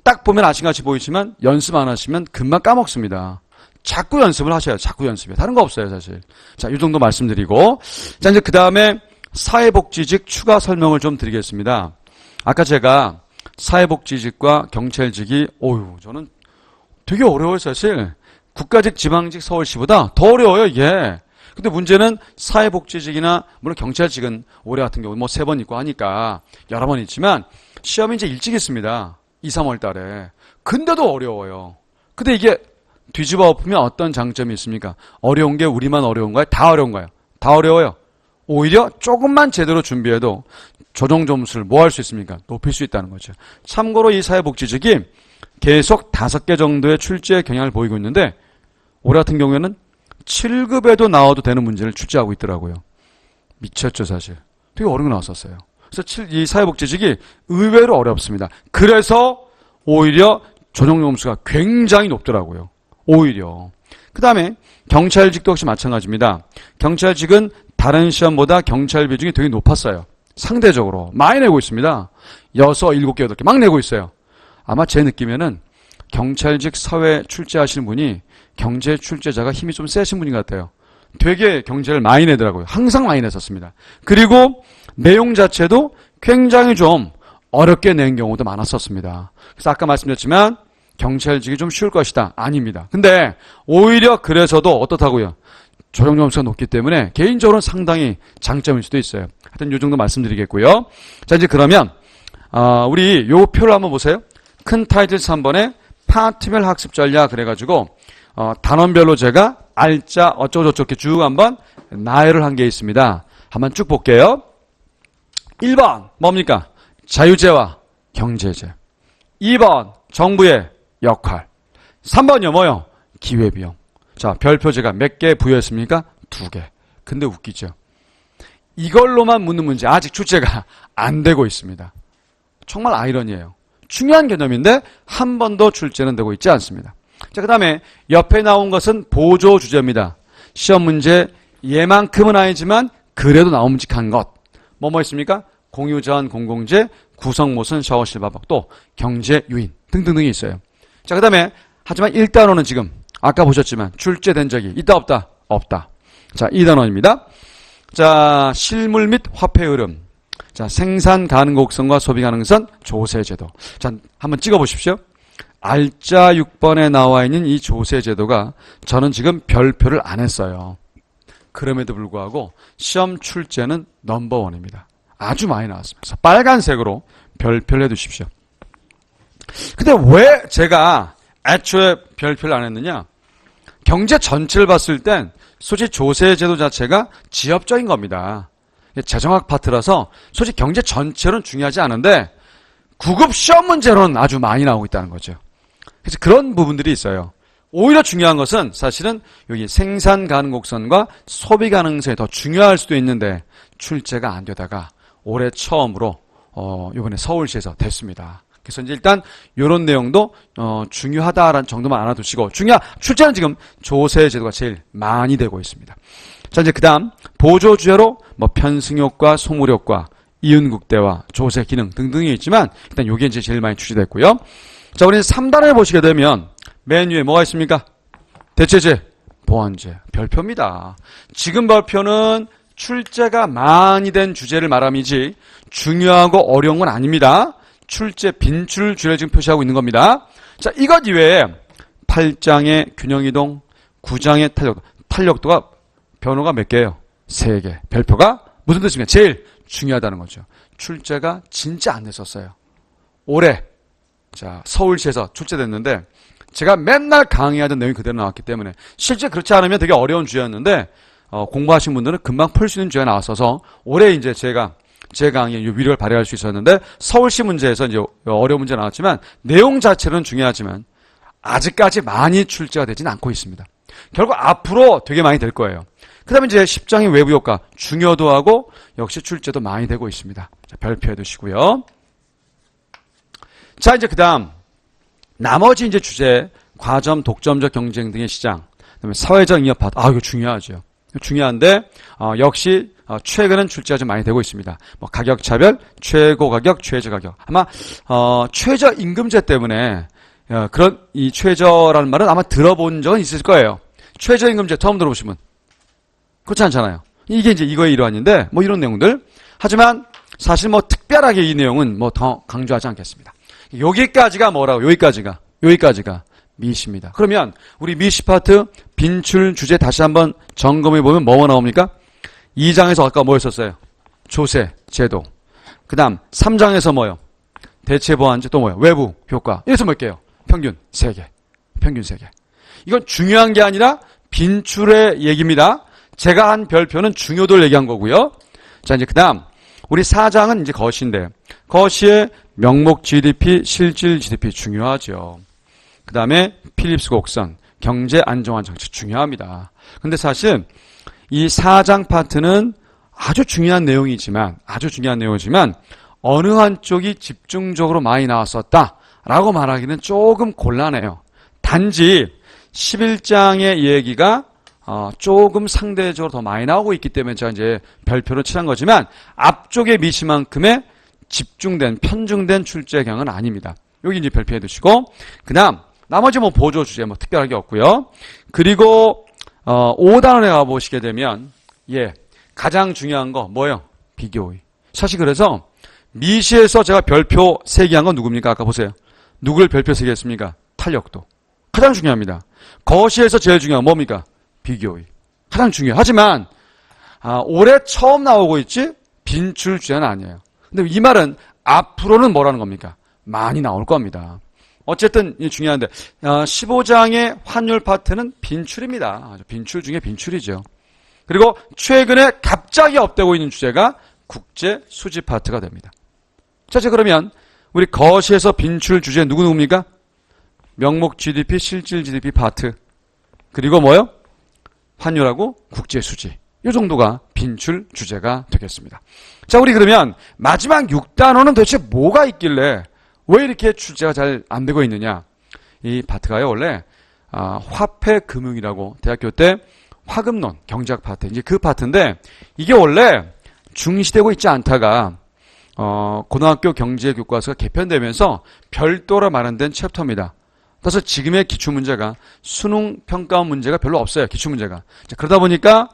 [SPEAKER 1] 딱 보면 아시같이 보이지만 연습 안 하시면 금방 까먹습니다. 자꾸 연습을 하셔야 자꾸 연습이에요. 다른 거 없어요, 사실. 자, 이 정도 말씀드리고. 자, 이제 그 다음에 사회복지직 추가 설명을 좀 드리겠습니다. 아까 제가 사회복지직과 경찰직이, 저는 되게 어려워요, 사실. 국가직, 지방직, 서울시보다 더 어려워요, 이게. 근데 문제는 사회복지직이나, 물론 경찰직은 올해 같은 경우 뭐 3번 있고 하니까 여러 번 있지만, 시험이 이제 일찍 있습니다. 2, 3월 달에. 근데도 어려워요. 근데 이게 뒤집어 엎으면 어떤 장점이 있습니까? 어려운 게 우리만 어려운가요? 다 어려운가요? 다 어려워요. 오히려 조금만 제대로 준비해도 조정 점수를 뭐 할 수 있습니까? 높일 수 있다는 거죠. 참고로 이 사회복지직이 계속 5개 정도의 출제 경향을 보이고 있는데 올해 같은 경우에는 7급에도 나와도 되는 문제를 출제하고 있더라고요. 미쳤죠, 사실. 되게 어려운 거 나왔었어요. 그래서 이 사회복지직이 의외로 어렵습니다. 그래서 오히려 조정 점수가 굉장히 높더라고요. 오히려. 그 다음에 경찰직도 역시 마찬가지입니다. 경찰직은 다른 시험보다 경찰 비중이 되게 높았어요. 상대적으로 많이 내고 있습니다. 6, 7개, 8개 막 내고 있어요. 아마 제 느낌에는 경찰직 사회 출제하시는 분이 경제 출제자가 힘이 좀 세신 분인 것 같아요. 되게 경제를 많이 내더라고요. 항상 많이 냈었습니다. 그리고 내용 자체도 굉장히 좀 어렵게 낸 경우도 많았었습니다. 그래서 아까 말씀드렸지만 경찰직이 좀 쉬울 것이다. 아닙니다. 근데 오히려 그래서도 어떻다고요? 조정 점수가 높기 때문에 개인적으로는 상당히 장점일 수도 있어요. 하여튼 요 정도 말씀드리겠고요. 자, 이제 그러면 우리 요 표를 한번 보세요. 큰 타이틀 3번에 파트별 학습 전략 그래가지고 단원별로 제가 알짜 어쩌고저쩌고 이렇게 쭉 한번 나열을 한 게 있습니다. 한번 쭉 볼게요. 1번 뭡니까? 자유재와 경제재. 2번 정부의 역할. 3번이요 뭐요? 기회비용. 자, 별표 제가 몇 개 부여했습니까? 2개. 근데 웃기죠. 이걸로만 묻는 문제 아직 출제가 안 되고 있습니다. 정말 아이러니해요. 중요한 개념인데 한 번도 출제는 되고 있지 않습니다. 자, 그 다음에 옆에 나온 것은 보조 주제입니다. 시험 문제 얘만큼은 아니지만 그래도 나옴직한 것. 뭐뭐 있습니까? 공유자원 공공재, 구성모순 샤워실 바박, 또 경제 유인 등등등이 있어요. 자, 그 다음에 하지만 1단원은 지금 아까 보셨지만 출제된 적이 있다 없다? 없다. 자, 2단원입니다. 자, 실물 및 화폐 흐름. 자, 생산 가능곡선과 소비 가능선 조세제도. 자, 한번 찍어 보십시오. 알짜 6번에 나와 있는 이 조세제도가 저는 지금 별표를 안 했어요. 그럼에도 불구하고 시험 출제는 넘버원입니다. 아주 많이 나왔습니다. 그래서 빨간색으로 별표를 해두십시오. 근데 왜 제가 애초에 별표를 안 했느냐? 경제 전체를 봤을 땐 솔직히 조세제도 자체가 지엽적인 겁니다. 재정학 파트라서 솔직히 경제 전체로는 중요하지 않은데 9급 시험 문제로는 아주 많이 나오고 있다는 거죠. 그래서 그런 부분들이 있어요. 오히려 중요한 것은 사실은 여기 생산 가능곡선과 소비 가능성이 더 중요할 수도 있는데 출제가 안 되다가 올해 처음으로 이번에 서울시에서 됐습니다. 그래서 이제 일단 이런 내용도 중요하다라는 정도만 알아두시고 출제는 지금 조세제도가 제일 많이 되고 있습니다. 자, 이제 그다음 보조 주제로 뭐 편승효과, 소물효과, 이윤국대화, 조세 기능 등등이 있지만 일단 요게 이제 제일 많이 출제됐고요. 자, 우리 3단을 보시게 되면 맨 위에 뭐가 있습니까? 대체제, 보완제, 별표입니다. 지금 별표는 출제가 많이 된 주제를 말함이지 중요하고 어려운 건 아닙니다. 출제 빈출 주제를 지금 표시하고 있는 겁니다. 자, 이것 이외에 8장의 균형이동, 9장의 탄력도가 변호가 몇 개예요? 3개. 별표가 무슨 뜻입니까? 제일 중요하다는 거죠. 출제가 진짜 안 됐었어요. 올해 자, 서울시에서 출제됐는데 제가 맨날 강의하던 내용이 그대로 나왔기 때문에 실제 그렇지 않으면 되게 어려운 주제였는데 공부하신 분들은 금방 풀 수 있는 주제가 나왔어서 올해 이제 제 강의에 위력을 발휘할 수 있었는데 서울시 문제에서 이제 어려운 문제 나왔지만 내용 자체는 중요하지만 아직까지 많이 출제가 되지는 않고 있습니다. 결국 앞으로 되게 많이 될 거예요. 그 다음에 이제 10장의 외부 효과 중요도 하고 역시 출제도 많이 되고 있습니다. 자, 별표해 두시고요. 자, 이제 그 다음 나머지 이제 주제 과점, 독점적 경쟁 등의 시장, 그다음에 사회적 잉여 파트. 이거 중요하죠. 중요한데 역시 최근은 출제가 좀 많이 되고 있습니다. 뭐 가격 차별, 최고 가격, 최저 가격. 아마 최저 임금제 때문에 그런 이 최저라는 말은 아마 들어본 적은 있을 거예요. 최저 임금제 처음 들어보시면 그렇지 않잖아요. 이게 이제 이거의 일환인데 뭐 이런 내용들. 하지만 사실 뭐 특별하게 이 내용은 뭐 더 강조하지 않겠습니다. 여기까지가 뭐라고? 여기까지가 미시입니다. 그러면 우리 미시 파트 빈출 주제 다시 한번 점검해 보면 뭐가 나옵니까? 2장에서 아까 뭐였었어요? 조세, 제도. 그 다음 3장에서 뭐요? 대체 보완제 또 뭐요? 외부 효과. 이래서 몇 개요? 평균 3개. 평균 3개. 이건 중요한 게 아니라 빈출의 얘기입니다. 제가 한 별표는 중요도를 얘기한 거고요. 자, 이제 그 다음 우리 4장은 이제 거시인데 거시의 명목 GDP, 실질 GDP 중요하죠. 그 다음에 필립스 곡선, 경제 안정화 정책 중요합니다. 근데 사실 이 4장 파트는 아주 중요한 내용이지만 어느 한쪽이 집중적으로 많이 나왔었다라고 말하기는 조금 곤란해요. 단지 11장의 얘기가 조금 상대적으로 더 많이 나오고 있기 때문에 제가 이제 별표로 칠한 거지만 앞쪽의 미시만큼의 집중된 편중된 출제경은 아닙니다. 여기 이제 별표해 두시고 그 다음 나머지 뭐 보조 주제 뭐 특별하게 없고요. 그리고 5단원에 가보시게 되면 가장 중요한 거 뭐예요? 비교의. 사실 그래서 미시에서 제가 별표 3개 한 건 누굽니까? 아까 보세요. 누구를 별표 3개 했습니까? 탄력도. 가장 중요합니다. 거시에서 제일 중요한 건 뭡니까? 비교의. 가장 중요해요. 하지만 올해 처음 나오고 있지 빈출 주제는 아니에요. 근데 이 말은 앞으로는 뭐라는 겁니까? 많이 나올 겁니다. 어쨌든 중요한데 15장의 환율 파트는 빈출입니다. 빈출 중에 빈출이죠. 그리고 최근에 갑자기 업되고 있는 주제가 국제 수지 파트가 됩니다. 자, 그러면 우리 거시에서 빈출 주제 누굽니까? 명목 GDP, 실질 GDP 파트. 그리고 뭐요? 환율하고 국제 수지. 이 정도가 빈출 주제가 되겠습니다. 자, 우리 그러면 마지막 6단원은 도대체 뭐가 있길래 왜 이렇게 출제가 잘 안 되고 있느냐? 이 파트가요, 원래 화폐 금융이라고 대학교 때 화금론 경제학 파트, 이제 그 파트인데 이게 원래 중시되고 있지 않다가 고등학교 경제 교과서가 개편되면서 별도로 마련된 챕터입니다. 그래서 지금의 기출문제가 수능 평가원 문제가 별로 없어요. 기출문제가. 자, 그러다 보니까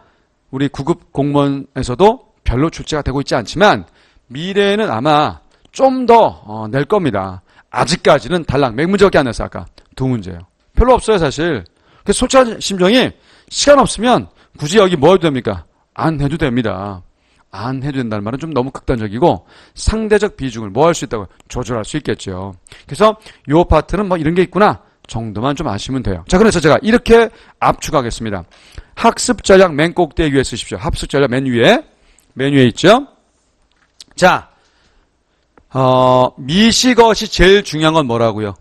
[SPEAKER 1] 우리 9급 공무원에서도 별로 출제가 되고 있지 않지만 미래에는 아마 좀 더 낼 겁니다. 아직까지는 달랑 몇 문제밖에 안 냈어요. 아까 2문제예요. 별로 없어요, 사실. 그래서 솔직한 심정이 시간 없으면 굳이 여기 뭐 해도 됩니까? 안 해도 됩니다. 안 해도 된다는 말은 좀 너무 극단적이고 상대적 비중을 뭐 할 수 있다고 조절할 수 있겠죠. 그래서 요 파트는 뭐 이런 게 있구나 정도만 좀 아시면 돼요. 자, 그래서 제가 이렇게 압축하겠습니다. 학습 전략 맨 꼭대기 위에 쓰십시오. 학습 전략 맨 위에 있죠. 자, 미시 것이 제일 중요한 건 뭐라고요?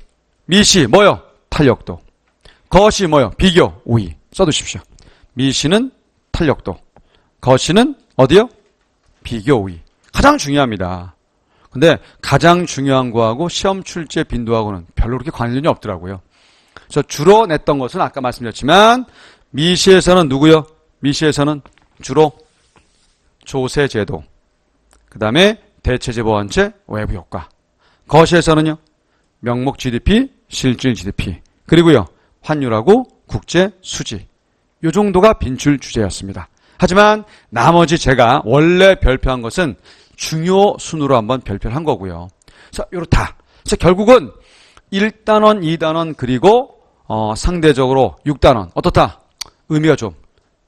[SPEAKER 1] 미시 뭐요? 탄력도. 것이 뭐요? 비교 우위. 써두십시오. 미시는 탄력도. 것이는 어디요? 비교 우위. 가장 중요합니다. 근데 가장 중요한 거하고 시험 출제 빈도하고는 별로 그렇게 관련이 없더라고요. 그래서 주로 냈던 것은 아까 말씀드렸지만 미시에서는 누구요? 미시에서는 주로 조세제도, 그 다음에 대체재보완제, 외부 효과. 거시에서는요, 명목 GDP, 실질 GDP, 그리고요, 환율하고 국제 수지. 요 정도가 빈출 주제였습니다. 하지만 나머지 제가 원래 별표한 것은 중요 순으로 한번 별표를 한 거고요. 그래서 요렇다. 그래서 결국은 1단원, 2단원, 그리고 상대적으로 6단원. 어떻다? 의미가 좀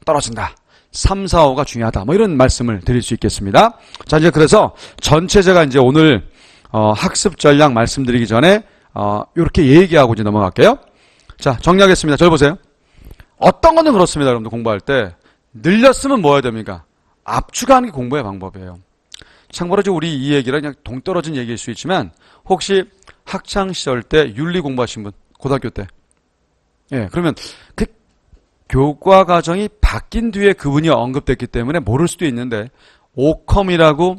[SPEAKER 1] 떨어진다. 3, 4, 5가 중요하다. 뭐 이런 말씀을 드릴 수 있겠습니다. 자, 이제 그래서 전체 제가 이제 오늘 학습 전략 말씀드리기 전에 이렇게 얘기하고 이제 넘어갈게요. 자, 정리하겠습니다. 저를 보세요. 어떤 거는 그렇습니다. 여러분들 공부할 때 늘렸으면 뭐 해야 됩니까? 압축하는 게 공부의 방법이에요. 참고로 우리 이 얘기는 그냥 동떨어진 얘기일 수 있지만 혹시 학창시절 때 윤리 공부하신 분, 고등학교 때, 예, 그러면 그 교과 과정이 바뀐 뒤에 그분이 언급됐기 때문에 모를 수도 있는데 오컴이라고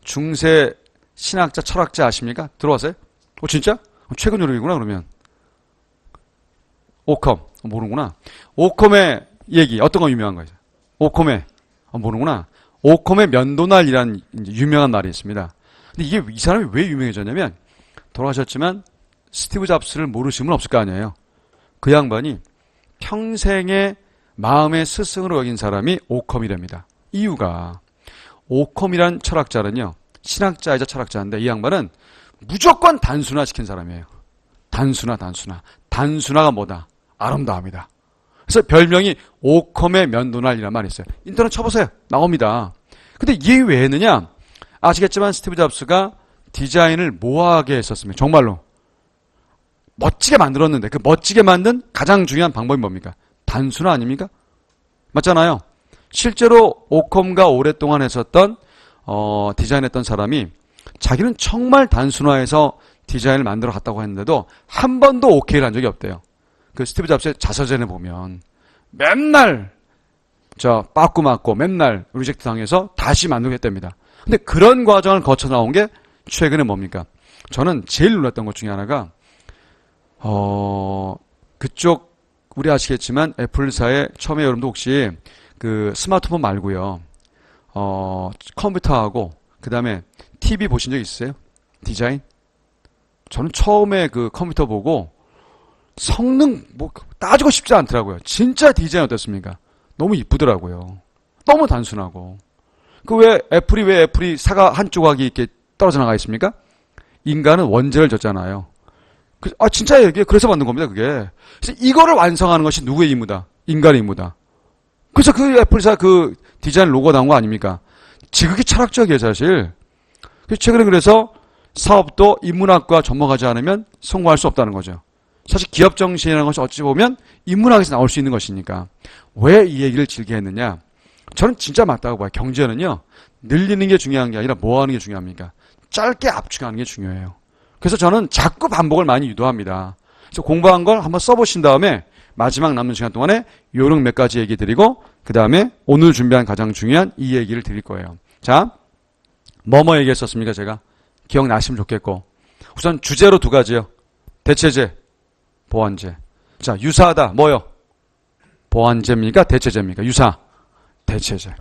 [SPEAKER 1] 중세 신학자, 철학자 아십니까? 들어왔어요? 진짜? 최근 요령이구나 그러면. 오컴 모르는구나. 오컴의 얘기 어떤 거 유명한 거예요? 오컴의 모르는구나. 오컴의 면도날이라는 유명한 말이 있습니다. 근데 이게 이 사람이 왜 유명해졌냐면 돌아가셨지만 스티브 잡스를 모르시면 없을 거 아니에요. 그 양반이 평생의 마음의 스승으로 여긴 사람이 오컴이랍니다. 이유가 오컴이란 철학자는요. 신학자이자 철학자인데 이 양반은 무조건 단순화시킨 사람이에요. 단순화가 뭐다? 아름다움이다. 그래서 별명이 오컴의 면도날이라는 말이 있어요. 인터넷 쳐보세요. 나옵니다. 근데 이게 왜 했느냐? 아시겠지만 스티브 잡스가 디자인을 모호하게 했었습니다. 정말로. 멋지게 만들었는데 그 멋지게 만든 가장 중요한 방법이 뭡니까? 단순화 아닙니까? 맞잖아요. 실제로 오컴과 오랫동안 했었던 디자인했던 사람이 자기는 정말 단순화해서 디자인을 만들어 갔다고 했는데도 한 번도 오케이를 한 적이 없대요. 그 스티브 잡스의 자서전에 보면 맨날 빠꾸 맞고 맨날 리젝트 당해서 다시 만들게 했답니다. 근데 그런 과정을 거쳐 나온 게 최근에 뭡니까? 저는 제일 놀랐던 것 중에 하나가 그쪽 우리 아시겠지만 애플사에 처음에 여러분도 혹시 그 스마트폰 말고요. 컴퓨터하고 그 다음에 TV 보신 적 있으세요? 디자인? 저는 처음에 그 컴퓨터 보고 성능 뭐 따지고 싶지 않더라고요. 진짜 디자인 어땠습니까? 너무 이쁘더라고요. 너무 단순하고. 왜 애플이 사과 한 조각이 이렇게 떨어져 나가 있습니까? 인간은 원재를 줬잖아요. 진짜 이게 그래서 만든 겁니다, 그게. 그래서 이거를 완성하는 것이 누구의 임무다? 인간의 임무다. 그래서 그 애플사 그 디자인 로고가 나온 거 아닙니까? 지극히 철학적이에요, 사실. 최근에 그래서 사업도 인문학과 접목하지 않으면 성공할 수 없다는 거죠. 사실 기업 정신이라는 것이 어찌 보면 인문학에서 나올 수 있는 것이니까. 왜 이 얘기를 길게 했느냐? 저는 진짜 맞다고 봐요. 경제는요, 늘리는 게 중요한 게 아니라 뭐 하는 게 중요합니까? 짧게 압축하는 게 중요해요. 그래서 저는 자꾸 반복을 많이 유도합니다. 그래서 공부한 걸 한번 써보신 다음에 마지막 남는 시간 동안에 요령 몇 가지 얘기 드리고 그 다음에 오늘 준비한 가장 중요한 이 얘기를 드릴 거예요. 자, 뭐뭐 얘기했었습니까? 제가 기억나시면 좋겠고 우선 주제로 두 가지요. 대체제, 보완제. 자, 유사하다 뭐요? 보완제입니까? 대체제입니까? 유사, 대체제.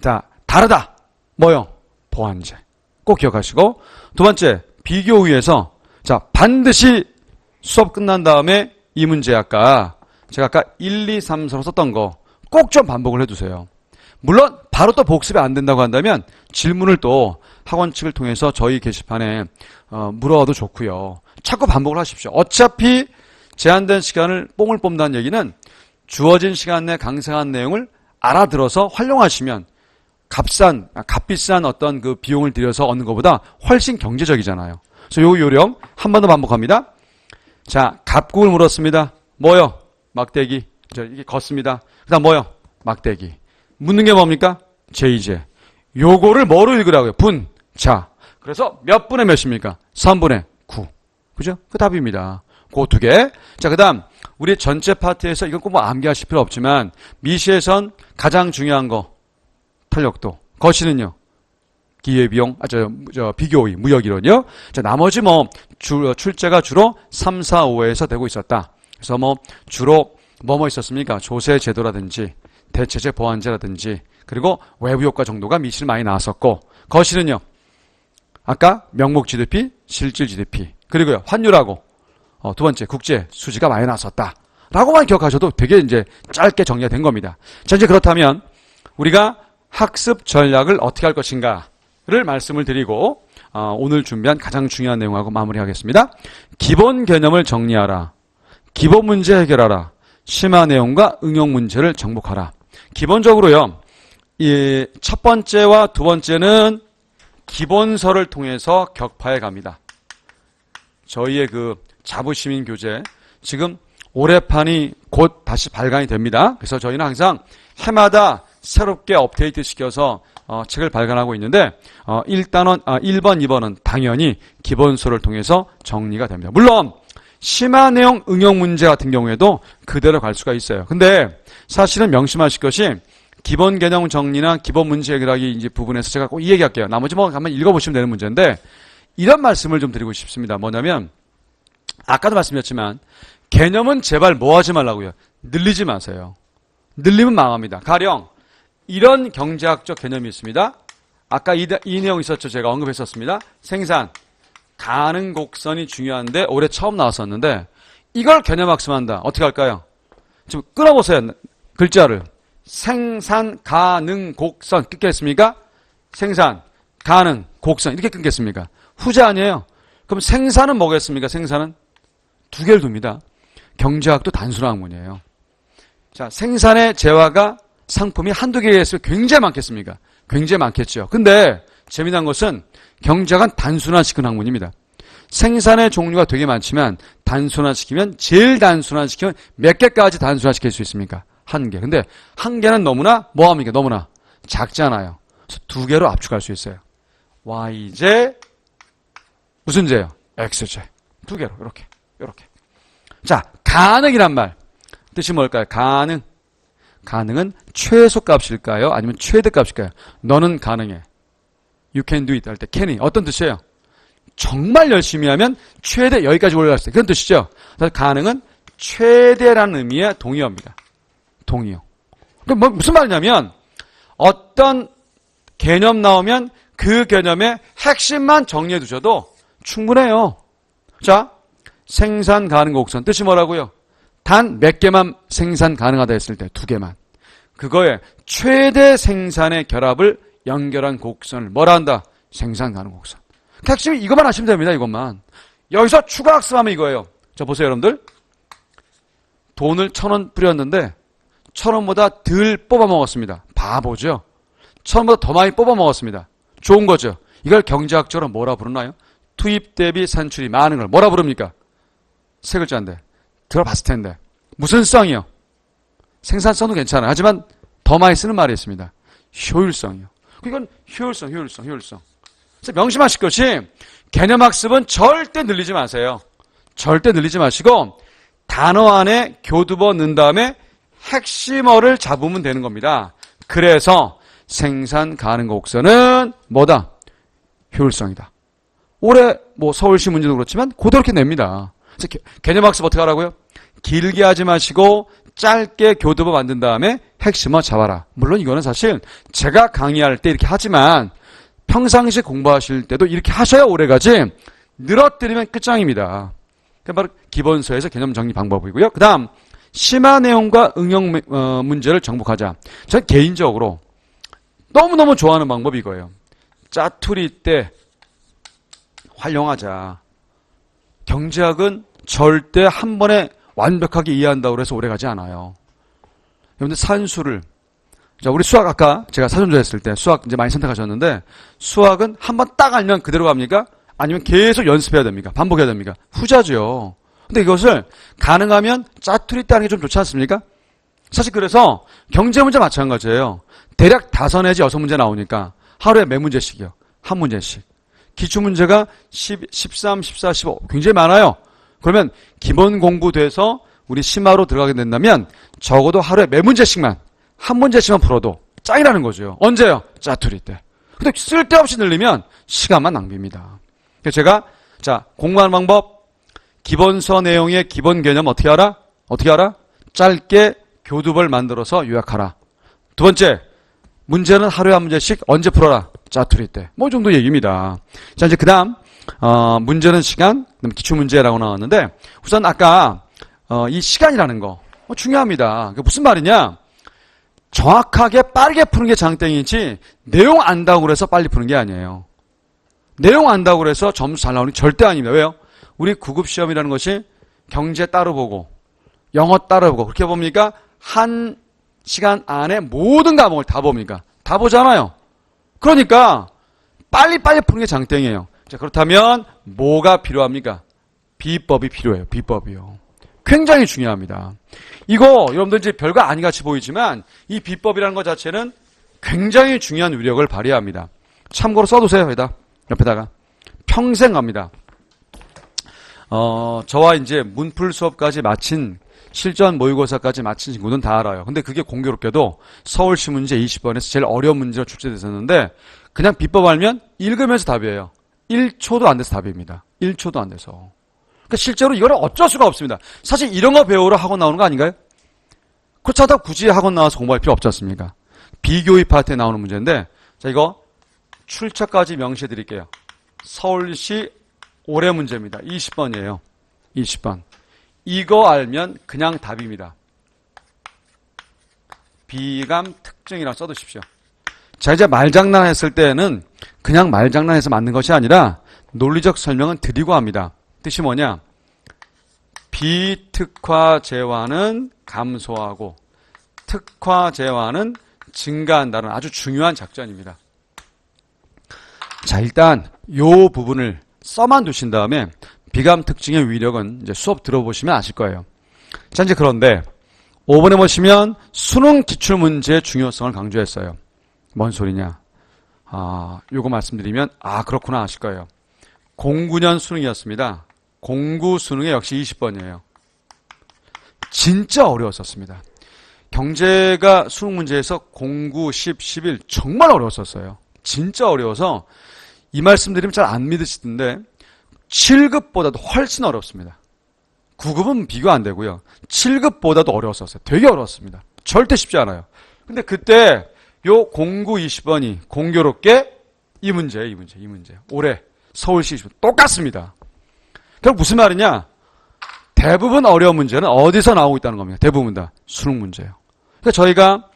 [SPEAKER 1] 자, 다르다 뭐요? 보완제. 꼭 기억하시고 두 번째 비교 위에서 자 반드시 수업 끝난 다음에 이 문제 제가 아까 1, 2, 3, 4로 썼던 거 꼭 좀 반복을 해두세요. 물론 바로 또 복습이 안 된다고 한다면 질문을 또 학원 측을 통해서 저희 게시판에 물어와도 좋고요. 자꾸 반복을 하십시오. 어차피 제한된 시간을 뽕을 뽑는다는 얘기는 주어진 시간 내 강사한 내용을 알아들어서 활용하시면 값비싼 어떤 그 비용을 들여서 얻는 것보다 훨씬 경제적이잖아요. 그래서 요 요령 한 번 더 반복합니다. 자, 갑국을 물었습니다. 뭐요? 막대기. 이게 걷습니다. 그 다음 뭐요? 막대기. 묻는 게 뭡니까? 제이제. 요거를 뭐로 읽으라고요? 분. 자. 그래서 몇 분의 몇입니까? 3분의 9. 그죠? 그 답입니다. 그 두 개. 자, 그 다음 우리 전체 파트에서 이건 꼭 뭐 암기하실 필요 없지만 미시에선 가장 중요한 거 탄력도. 거시는요? 기회비용, 비교의, 무역이론이요. 자, 나머지 출제가 주로 3, 4, 5에서 되고 있었다. 그래서 주로 뭐뭐 있었습니까? 조세 제도라든지, 대체제 보완제라든지, 그리고 외부 효과 정도가 미실 많이 나왔었고, 거시는요? 아까 명목 GDP, 실질 GDP, 그리고요, 환율하고, 두 번째, 국제 수지가 많이 나왔었다. 라고만 기억하셔도 되게 이제 짧게 정리가 된 겁니다. 자, 이제 그렇다면, 우리가 학습 전략을 어떻게 할 것인가를 말씀을 드리고 오늘 준비한 가장 중요한 내용하고 마무리하겠습니다. 기본 개념을 정리하라. 기본 문제 해결하라. 심화 내용과 응용 문제를 정복하라. 기본적으로요. 이 첫 번째와 두 번째는 기본서를 통해서 격파해 갑니다. 저희의 그 자부시민 교재 지금 올해판이 곧 다시 발간이 됩니다. 그래서 저희는 항상 해마다 새롭게 업데이트 시켜서 책을 발간하고 있는데 1번, 2번은 당연히 기본서를 통해서 정리가 됩니다. 물론 심화 내용 응용 문제 같은 경우에도 그대로 갈 수가 있어요. 근데 사실은 명심하실 것이 기본 개념 정리나 기본 문제 해결하기 이제 부분에서 제가 꼭 이 얘기할게요. 나머지 뭐 한번 읽어보시면 되는 문제인데 이런 말씀을 좀 드리고 싶습니다. 뭐냐면 아까도 말씀드렸지만 개념은 제발 뭐 하지 말라고요. 늘리지 마세요. 늘리면 망합니다. 가령 이런 경제학적 개념이 있습니다. 아까 이 내용 있었죠. 제가 언급했었습니다. 생산, 가능 곡선이 중요한데 올해 처음 나왔었는데 이걸 개념학습한다. 어떻게 할까요? 지금 끊어보세요. 글자를. 생산, 가능, 곡선 끊겠습니까? 생산, 가능, 곡선 이렇게 끊겠습니까? 후자 아니에요. 그럼 생산은 뭐겠습니까? 생산은 두 개를 둡니다. 경제학도 단순한 학문이에요. 자, 생산의 재화가 상품이 한두 개에 있으면 굉장히 많겠습니까? 굉장히 많겠죠. 근데 재미난 것은 경제학은 단순화시키는 학문입니다. 생산의 종류가 되게 많지만 단순화시키면 제일 단순화시키면 몇 개까지 단순화시킬 수 있습니까? 한 개. 근데 한 개는 너무나 뭐합니까? 너무나 작잖아요. 그래서 두 개로 압축할 수 있어요. Y제 무슨 제요? X제. 두 개로 이렇게. 자, 가능이란 말. 뜻이 뭘까요? 가능. 가능은 최소값일까요? 아니면 최대값일까요? 너는 가능해. You can do it 할 때 can이 어떤 뜻이에요? 정말 열심히 하면 최대 여기까지 올라갈 수 있어요. 그런 뜻이죠. 그래서 가능은 최대라는 의미의 동의어입니다. 동의어. 그럼 뭐 무슨 말이냐면 어떤 개념 나오면 그 개념의 핵심만 정리해 두셔도 충분해요. 자, 생산 가능 곡선 뜻이 뭐라고요? 단 몇 개만 생산 가능하다 했을 때 두 개만. 그거에 최대 생산의 결합을 연결한 곡선을 뭐라 한다? 생산 가능 곡선. 핵심이 이것만 하시면 됩니다. 이것만. 여기서 추가 학습하면 이거예요. 자, 보세요 여러분들. 돈을 1,000원 뿌렸는데 1,000원보다 덜 뽑아 먹었습니다. 바보죠. 1,000원보다 더 많이 뽑아 먹었습니다. 좋은 거죠. 이걸 경제학적으로 뭐라 부르나요? 투입 대비 산출이 많은 걸 뭐라 부릅니까? 세 글자인데 들어봤을 텐데 무슨 성이요? 생산성도 괜찮아요. 하지만 더 많이 쓰는 말이 있습니다. 효율성이요. 이건 효율성. 그래서 명심하실 것이 개념학습은 절대 늘리지 마세요. 절대 늘리지 마시고 단어 안에 교두보 넣은 다음에 핵심어를 잡으면 되는 겁니다. 그래서 생산 가능 곡선은 뭐다? 효율성이다. 올해 뭐 서울시 문제도 그렇지만 그렇게 냅니다. 그래서 개념학습 어떻게 하라고요? 길게 하지 마시고 짧게 교두보 만든 다음에 핵심어 잡아라. 물론 이거는 사실 제가 강의할 때 이렇게 하지만 평상시 공부하실 때도 이렇게 하셔야 오래가지 늘어뜨리면 끝장입니다. 바로 기본서에서 개념 정리 방법이고요. 그 다음 심화 내용과 응용 문제를 정복하자. 저는 개인적으로 너무너무 좋아하는 방법이 이거예요. 짜투리 때 활용하자. 경제학은 절대 한 번에 완벽하게 이해한다고 해서 오래가지 않아요. 여러분들 산수를 자, 우리 수학 아까 제가 사전조 했을 때 수학 이제 많이 선택하셨는데 수학은 한 번 딱 알면 그대로 갑니까? 아니면 계속 연습해야 됩니까? 반복해야 됩니까? 후자죠. 근데 이것을 가능하면 짜투리 때 하는 게 좀 좋지 않습니까? 사실 그래서 경제 문제 마찬가지예요. 대략 5 내지 6문제 나오니까 하루에 몇 문제씩이요? 한 문제씩. 기출문제가 13, 14, 15 굉장히 많아요. 그러면 기본 공부돼서 우리 심화로 들어가게 된다면 적어도 하루에 몇 문제씩만 한 문제씩만 풀어도 짱이라는 거죠. 언제요? 짜투리 때. 근데 쓸데없이 늘리면 시간만 낭비입니다. 그래서 제가 자 공부하는 방법 기본서 내용의 기본 개념 어떻게 알아? 짧게 교두보를 만들어서 요약하라. 두 번째 문제는 하루에 한 문제씩 언제 풀어라? 짜투리 때. 뭐 이 정도 얘기입니다. 자 이제 그 다음 문제는 시간, 그다음 기출문제라고 나왔는데 우선 아까 이 시간이라는 거 중요합니다. 그게 무슨 말이냐? 정확하게 빠르게 푸는 게 장땡이지 내용 안다고 그래서 빨리 푸는 게 아니에요. 내용 안다고 그래서 점수 잘 나오는 게 절대 아닙니다. 왜요? 우리 9급 시험이라는 것이 경제 따로 보고 영어 따로 보고 그렇게 봅니까? 한 시간 안에 모든 과목을 다 봅니까? 다 보잖아요. 그러니까 빨리빨리 푸는 게 장땡이에요. 자, 그렇다면 뭐가 필요합니까? 비법이 필요해요. 비법이요. 굉장히 중요합니다. 이거 여러분들 이제 별거 아니 같이 보이지만 이 비법이라는 것 자체는 굉장히 중요한 위력을 발휘합니다. 참고로 써두세요. 여기다 옆에다가 평생 갑니다. 저와 이제 문풀 수업까지 마친 실전 모의고사까지 마친 친구는 다 알아요. 근데 그게 공교롭게도 서울시 문제 20번에서 제일 어려운 문제로 출제됐었는데 그냥 비법 알면 읽으면서 답이에요. 1초도 안 돼서 답입니다. 1초도 안 돼서. 그러니까 실제로 이거는 어쩔 수가 없습니다. 사실 이런 거 배우러 학원 나오는 거 아닌가요? 그렇지 않다고 굳이 학원 나와서 공부할 필요 없지 않습니까? 비교입 파트에 나오는 문제인데 자 이거 출처까지 명시해 드릴게요. 서울시 올해 문제입니다. 20번이에요. 20번. 이거 알면 그냥 답입니다. 비감 특징이라고 써두십시오. 자 이제 말장난 했을 때는 그냥 말장난해서 맞는 것이 아니라 논리적 설명은 드리고 합니다. 뜻이 뭐냐? 비특화 재화는 감소하고 특화 재화는 증가한다는 아주 중요한 작전입니다. 자 일단 요 부분을 써만 두신 다음에 비감 특징의 위력은 이제 수업 들어보시면 아실 거예요. 자 이제 그런데 5번에 보시면 수능 기출문제의 중요성을 강조했어요. 뭔 소리냐? 요거 말씀드리면 그렇구나 하실 거예요. 09년 수능이었습니다. 09 수능에 역시 20번이에요. 진짜 어려웠었습니다. 경제가 수능 문제에서 09, 10, 11 정말 어려웠었어요. 진짜 어려워서 이 말씀 드리면 잘 안 믿으시던데 7급보다도 훨씬 어렵습니다. 9급은 비교 안 되고요. 7급보다도 어려웠었어요. 되게 어려웠습니다. 절대 쉽지 않아요. 근데 그때 요 09, 20번이 공교롭게 이 문제. 올해 서울시 20번 똑같습니다. 결국 무슨 말이냐? 대부분 어려운 문제는 어디서 나오고 있다는 겁니다. 대부분 다 수능 문제예요. 그러니까 저희가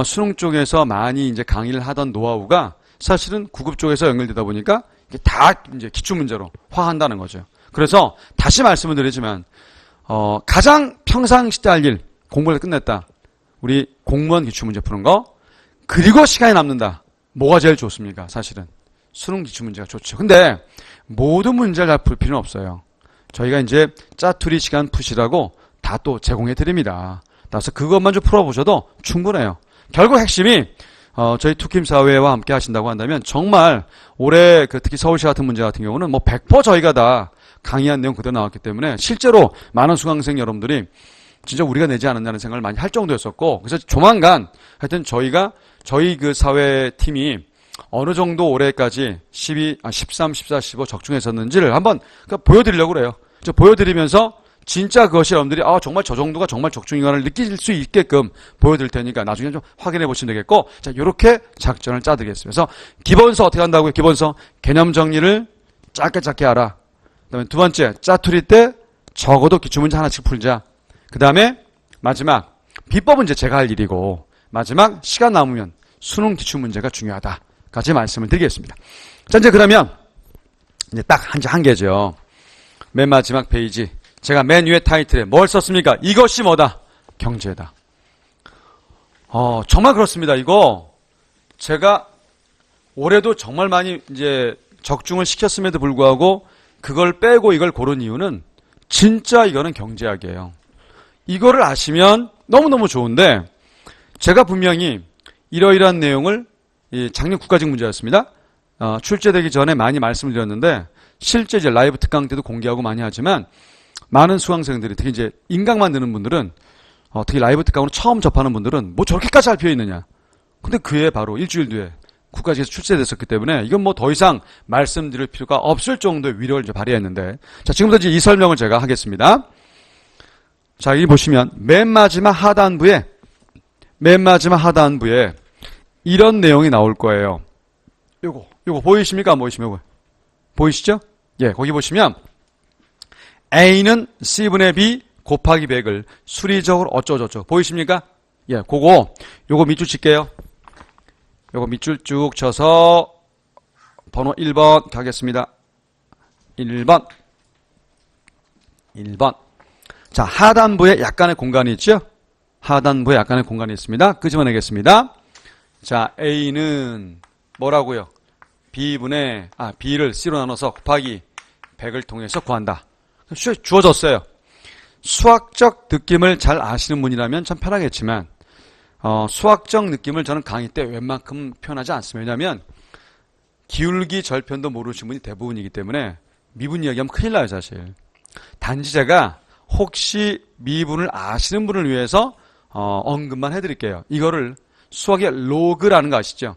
[SPEAKER 1] 수능 쪽에서 많이 이제 강의를 하던 노하우가 사실은 9급 쪽에서 연결되다 보니까 이게 다 이제 기출 문제로 화한다는 거죠. 그래서 다시 말씀을 드리지만 가장 평상시 때 할 일 공부를 끝냈다. 우리 공무원 기출 문제 푸는 거. 그리고 시간이 남는다. 뭐가 제일 좋습니까? 사실은 수능 기출 문제가 좋죠. 근데 모든 문제를 다 풀 필요는 없어요. 저희가 이제 짜투리 시간 푸시라고 다 또 제공해 드립니다. 그래서 그것만 좀 풀어보셔도 충분해요. 결국 핵심이 저희 투킴 사회와 함께 하신다고 한다면 정말 올해 특히 서울시 같은 문제 같은 경우는 뭐 100% 저희가 다 강의한 내용 그대로 나왔기 때문에 실제로 많은 수강생 여러분들이 진짜 우리가 내지 않았냐는 생각을 많이 할 정도였었고 그래서 조만간 하여튼 저희 그 사회팀이 어느 정도 올해까지 13, 14, 15 적중했었는지를 한번 보여드리려고 그래요. 보여드리면서 진짜 그것이 여러분들이 정말 저 정도가 정말 적중인가를 느낄 수 있게끔 보여드릴 테니까 나중에 좀 확인해 보시면 되겠고 자 이렇게 작전을 짜드리겠습니다. 그래서 기본서 어떻게 한다고요? 기본서 개념 정리를 짧게 하라. 그 다음에 두 번째 짜투리 때 적어도 기출문제 하나씩 풀자. 그 다음에 마지막 비법은 이제 제가 할 일이고 마지막 시간 남으면 수능 기출문제가 중요하다까지 말씀을 드리겠습니다. 자 이제 그러면 이제 딱 한 개죠. 맨 마지막 페이지 제가 맨 위에 타이틀에 뭘 썼습니까? 이것이 뭐다? 경제다. 정말 그렇습니다. 이거 제가 올해도 정말 많이 이제 적중을 시켰음에도 불구하고 그걸 빼고 이걸 고른 이유는 진짜 이거는 경제학이에요. 이거를 아시면 너무너무 좋은데 제가 분명히 이러이러한 내용을 작년 국가직 문제였습니다. 출제되기 전에 많이 말씀을 드렸는데 실제 이제 라이브 특강 때도 공개하고 많이 하지만 많은 수강생들이 특히 이제 인강 드는 분들은 특히 라이브 특강으로 처음 접하는 분들은 뭐 저렇게까지 할 필요 있느냐. 근데 그해 바로 일주일 뒤에 국가직에서 출제됐었기 때문에 이건 뭐 더 이상 말씀드릴 필요가 없을 정도의 위력을 이제 발휘했는데 자 지금부터 이제 이 설명을 제가 하겠습니다. 자 여기 보시면 맨 마지막 하단부에 이런 내용이 나올 거예요. 요거 보이십니까? 안 보이십니까? 보이시죠? 예, 거기 보시면 A는 C분의 B 곱하기 100을 수리적으로 어쩌고저쩌고 보이십니까? 예, 요거 밑줄 칠게요. 요거 밑줄 쭉 쳐서 번호 1번 가겠습니다. 1번. 자, 하단부에 약간의 공간이 있죠? 하단부에 약간의 공간이 있습니다. 끄집어내겠습니다. 자, A는 뭐라고요? B를 C로 나눠서 곱하기 100을 통해서 구한다. 주어졌어요. 수학적 느낌을 잘 아시는 분이라면 참 편하겠지만 수학적 느낌을 저는 강의 때 웬만큼 표현하지 않습니다. 왜냐하면 기울기 절편도 모르시는 분이 대부분이기 때문에 미분 이야기하면 큰일 나요, 사실. 단지 제가 혹시 미분을 아시는 분을 위해서 언급만 해드릴게요. 이거를 수학의 로그라는 거 아시죠?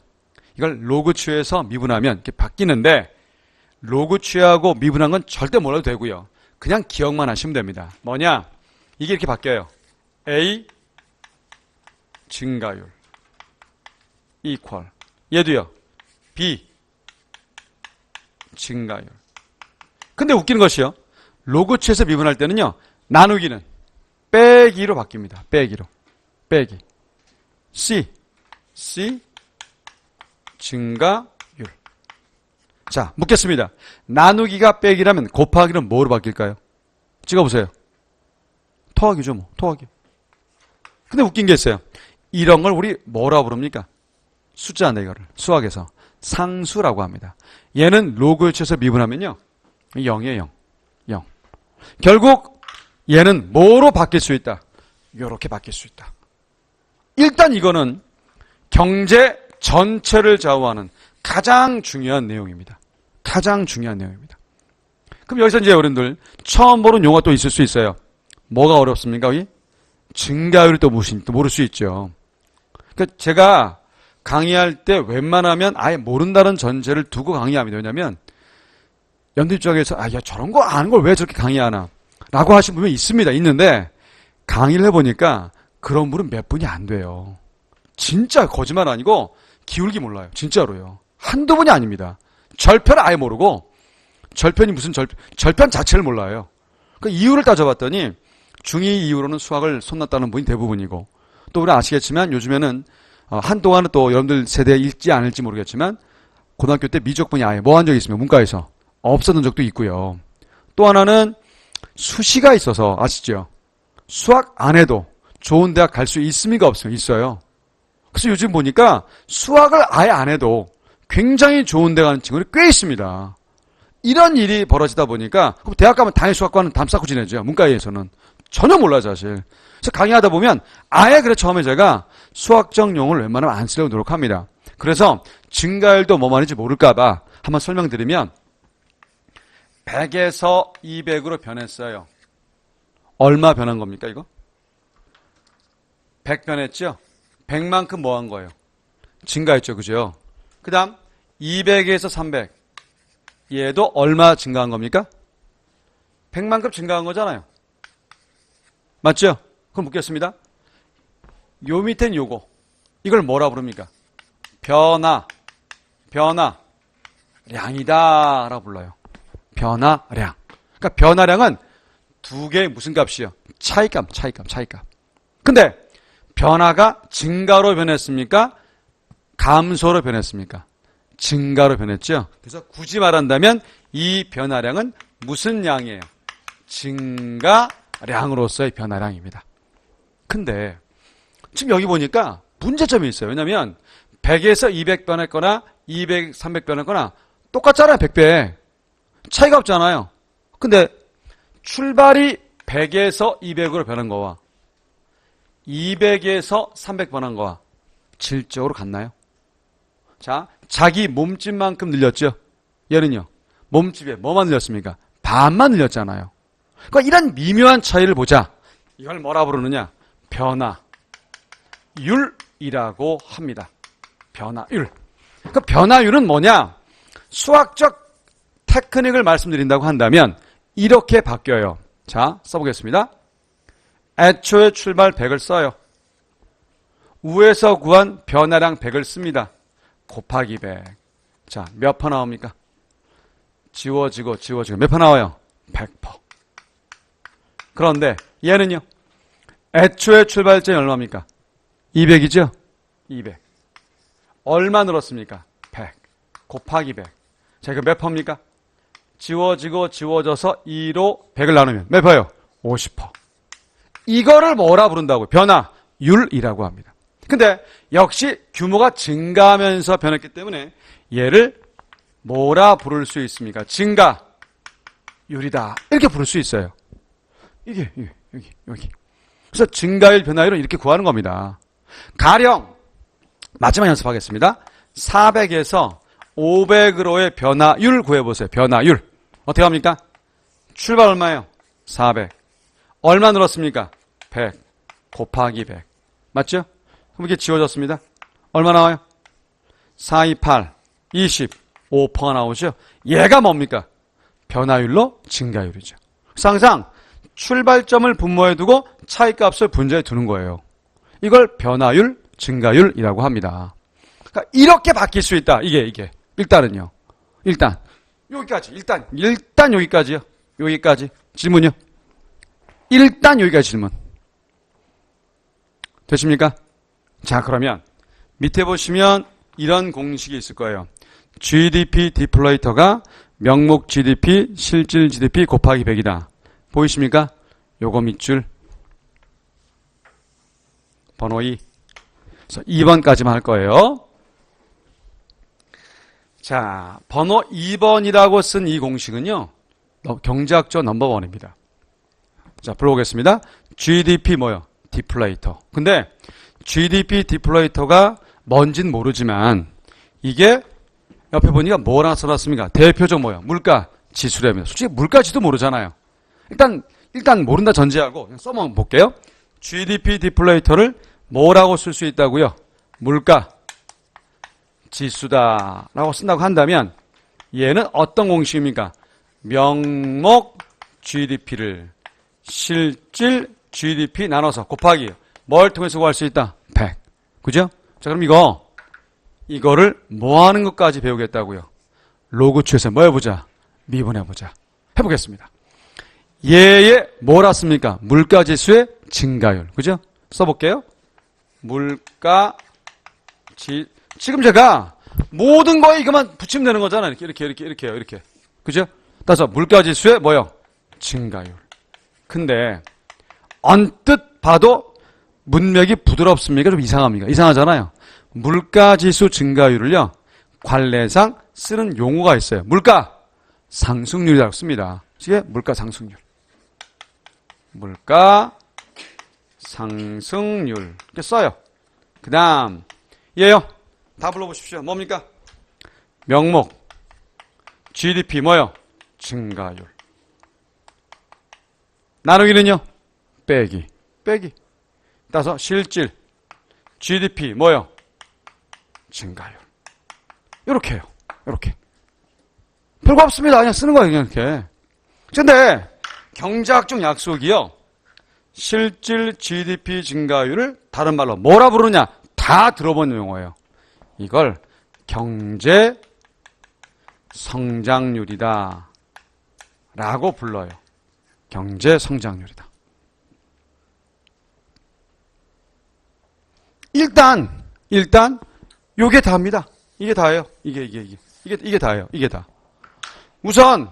[SPEAKER 1] 이걸 로그 취해서 미분하면 이렇게 바뀌는데 로그 취하고 미분한 건 절대 몰라도 되고요. 그냥 기억만 하시면 됩니다. 뭐냐? 이게 이렇게 바뀌어요. A 증가율 equal 얘도요. B 증가율. 근데 웃기는 것이요. 로그 취해서 미분할 때는요. 나누기는 빼기로 바뀝니다. 빼기로. 빼기. C 증가율. 자, 묻겠습니다. 나누기가 빼기라면 곱하기는 뭐로 바뀔까요? 찍어보세요. 더하기죠, 뭐. 더하기. 근데 웃긴 게 있어요. 이런 걸 우리 뭐라 부릅니까? 숫자인데 이거를. 수학에서. 상수라고 합니다. 얘는 로그를 쳐서 미분하면요. 0이에요, 0. 0. 결국 얘는 뭐로 바뀔 수 있다? 요렇게 바뀔 수 있다. 일단 이거는 경제 전체를 좌우하는 가장 중요한 내용입니다. 가장 중요한 내용입니다. 그럼 여기서 이제 여러분들 처음 보는 용어가 또 있을 수 있어요. 뭐가 어렵습니까? 여기? 증가율을 또 모를 수 있죠. 그러니까 제가 강의할 때 웬만하면 아예 모른다는 전제를 두고 강의합니다. 왜냐하면 여러분들 입장에서 야 저런 거 아는 걸 왜 저렇게 강의하나 라고 하시는 분이 있습니다. 있는데 강의를 해보니까 그런 분은 몇 분이 안 돼요. 진짜 거짓말 아니고 기울기 몰라요. 진짜로요. 한두 분이 아닙니다. 절편을 아예 모르고 절편이 무슨 절편 자체를 몰라요. 그 이유를 따져봤더니 중2 이후로는 수학을 손놨다는 분이 대부분이고 또 우리 아시겠지만 요즘에는 한동안은 또 여러분들 세대에 읽지 않을지 모르겠지만 고등학교 때 미적분이 아예 뭐 한 적이 있으면 문과에서 없었던 적도 있고요. 또 하나는 수시가 있어서 아시죠? 수학 안 해도 좋은 대학 갈 수 있습니까? 없습니까? 있어요. 그래서 요즘 보니까 수학을 아예 안 해도 굉장히 좋은 데 가는 친구들이 꽤 있습니다. 이런 일이 벌어지다 보니까 그럼 대학 가면 당연히 수학과는 담 쌓고 지내죠. 문과에서는. 전혀 몰라요, 사실. 그래서 강의하다 보면 아예 그래 처음에 제가 수학적 용어를 웬만하면 안 쓰려고 노력합니다. 그래서 증가율도 뭐 말인지 모를까봐 한번 설명드리면 100에서 200으로 변했어요. 얼마 변한 겁니까, 이거? 100 변했죠? 100만큼 뭐 한 거예요? 증가했죠, 그죠? 그 다음 200에서 300 얘도 얼마 증가한 겁니까? 100만큼 증가한 거잖아요. 맞죠? 그럼 묻겠습니다. 요 밑엔 요거 이걸 뭐라 부릅니까? 변화량이다 라고 불러요. 변화량. 그러니까 변화량은 두 개의 무슨 값이요? 차이값. 근데 변화가 증가로 변했습니까? 감소로 변했습니까? 증가로 변했죠. 그래서 굳이 말한다면 이 변화량은 무슨 양이에요? 증가량으로서의 변화량입니다. 근데 지금 여기 보니까 문제점이 있어요. 왜냐하면 100에서 200 변했거나 200, 300 변했거나 똑같잖아요. 100배. 차이가 없잖아요. 근데 출발이 100에서 200으로 변한 거와 200에서 300 변한 거와 질적으로 같나요? 자, 자기 몸집만큼 늘렸죠. 얘는요. 몸집에 뭐만 늘렸습니까? 반만 늘렸잖아요. 그러니까 이런 미묘한 차이를 보자. 이걸 뭐라 부르느냐? 변화율이라고 합니다. 변화율. 그 변화율은 뭐냐? 수학적 테크닉을 말씀드린다고 한다면 이렇게 바뀌어요. 자, 써보겠습니다. 애초에 출발 100을 써요. 우에서 구한 변화량 100을 씁니다. 곱하기 100. 자, 몇 퍼 나옵니까? 지워지고 몇 퍼 나와요? 100%. 그런데 얘는요. 애초에 출발점이 얼마입니까? 200이죠? 200. 얼마 늘었습니까? 100. 곱하기 100. 자, 이거 몇 퍼입니까? 지워지고 지워져서 2로 100을 나누면 몇 퍼요? 50%. 이거를 뭐라 부른다고요? 변화율이라고 합니다. 근데 역시 규모가 증가하면서 변했기 때문에 얘를 뭐라 부를 수 있습니까? 증가율. 율이다. 이렇게 부를 수 있어요. 이게 여기. 그래서 증가율, 변화율은 이렇게 구하는 겁니다. 가령 마지막 연습하겠습니다. 400에서 500으로의 변화율 구해보세요. 변화율. 어떻게 합니까? 출발 얼마예요? 400. 얼마 늘었습니까? 100 곱하기 100. 맞죠? 그럼 이게 지워졌습니다. 얼마 나와요? 428, 20, 5%가 나오죠? 얘가 뭡니까? 변화율로 증가율이죠. 그래서 항상 출발점을 분모해 두고 차이값을 분자해 두는 거예요. 이걸 변화율, 증가율이라고 합니다. 그러니까 이렇게 바뀔 수 있다. 이게. 일단은요. 일단 여기까지. 일단 여기까지요. 여기까지. 질문이요. 일단 여기까지 질문. 되십니까? 자, 그러면 밑에 보시면 이런 공식이 있을 거예요. GDP 디플레이터가 명목 GDP, 실질 GDP 곱하기 100이다. 보이십니까? 요거 밑줄. 번호 2. 그래서 2번까지만 할 거예요. 자, 번호 2번이라고 쓴 이 공식은요. 경제학적 넘버원입니다. 자, 불러보겠습니다. GDP 뭐요? 디플레이터. 근데 GDP 디플레이터가 뭔진 모르지만 이게 옆에 보니까 뭐라고 써놨습니까? 대표적 뭐요? 물가 지수랍니다. 솔직히 물가지도 모르잖아요. 일단 모른다 전제하고 그냥 써만 볼게요. GDP 디플레이터를 뭐라고 쓸 수 있다고요? 물가 지수다라고 쓴다고 한다면 얘는 어떤 공식입니까? 명목 GDP를 실질 GDP 나눠서 곱하기 뭘 통해서 구할 수 있다? 100. 그죠? 자, 그럼 이거를 뭐 하는 것까지 배우겠다고요? 로그추에서 뭐 해보자? 미분해보자. 해보겠습니다. 얘의 뭐라 씁니까? 물가지수의 증가율. 그죠? 써볼게요. 지금 제가 모든 거에 이것만 붙이면 되는 거잖아요. 이렇게. 그죠? 따라서 물가지수의 뭐요? 증가율. 근데 언뜻 봐도 문맥이 부드럽습니까? 좀 이상합니까? 이상하잖아요. 물가지수 증가율을요. 관례상 쓰는 용어가 있어요. 물가 상승률이라고 씁니다. 이게 물가 상승률. 물가 상승률 이렇게 써요. 그 다음 얘요. 다 불러보십시오. 뭡니까? 명목 GDP 뭐요? 증가율. 나누기는요? 빼기. 따라서 실질 GDP 뭐요? 증가율. 이렇게 해요. 이렇게. 별거 없습니다. 그냥 쓰는 거예요. 그냥 이렇게. 근데 경제학적 약속이요. 실질 GDP 증가율을 다른 말로 뭐라 부르냐? 다 들어본 용어예요. 이걸 경제 성장률이다 라고 불러요. 경제 성장률이다. 일단 요게 다입니다. 이게 다예요. 이게 다예요. 이게 다. 우선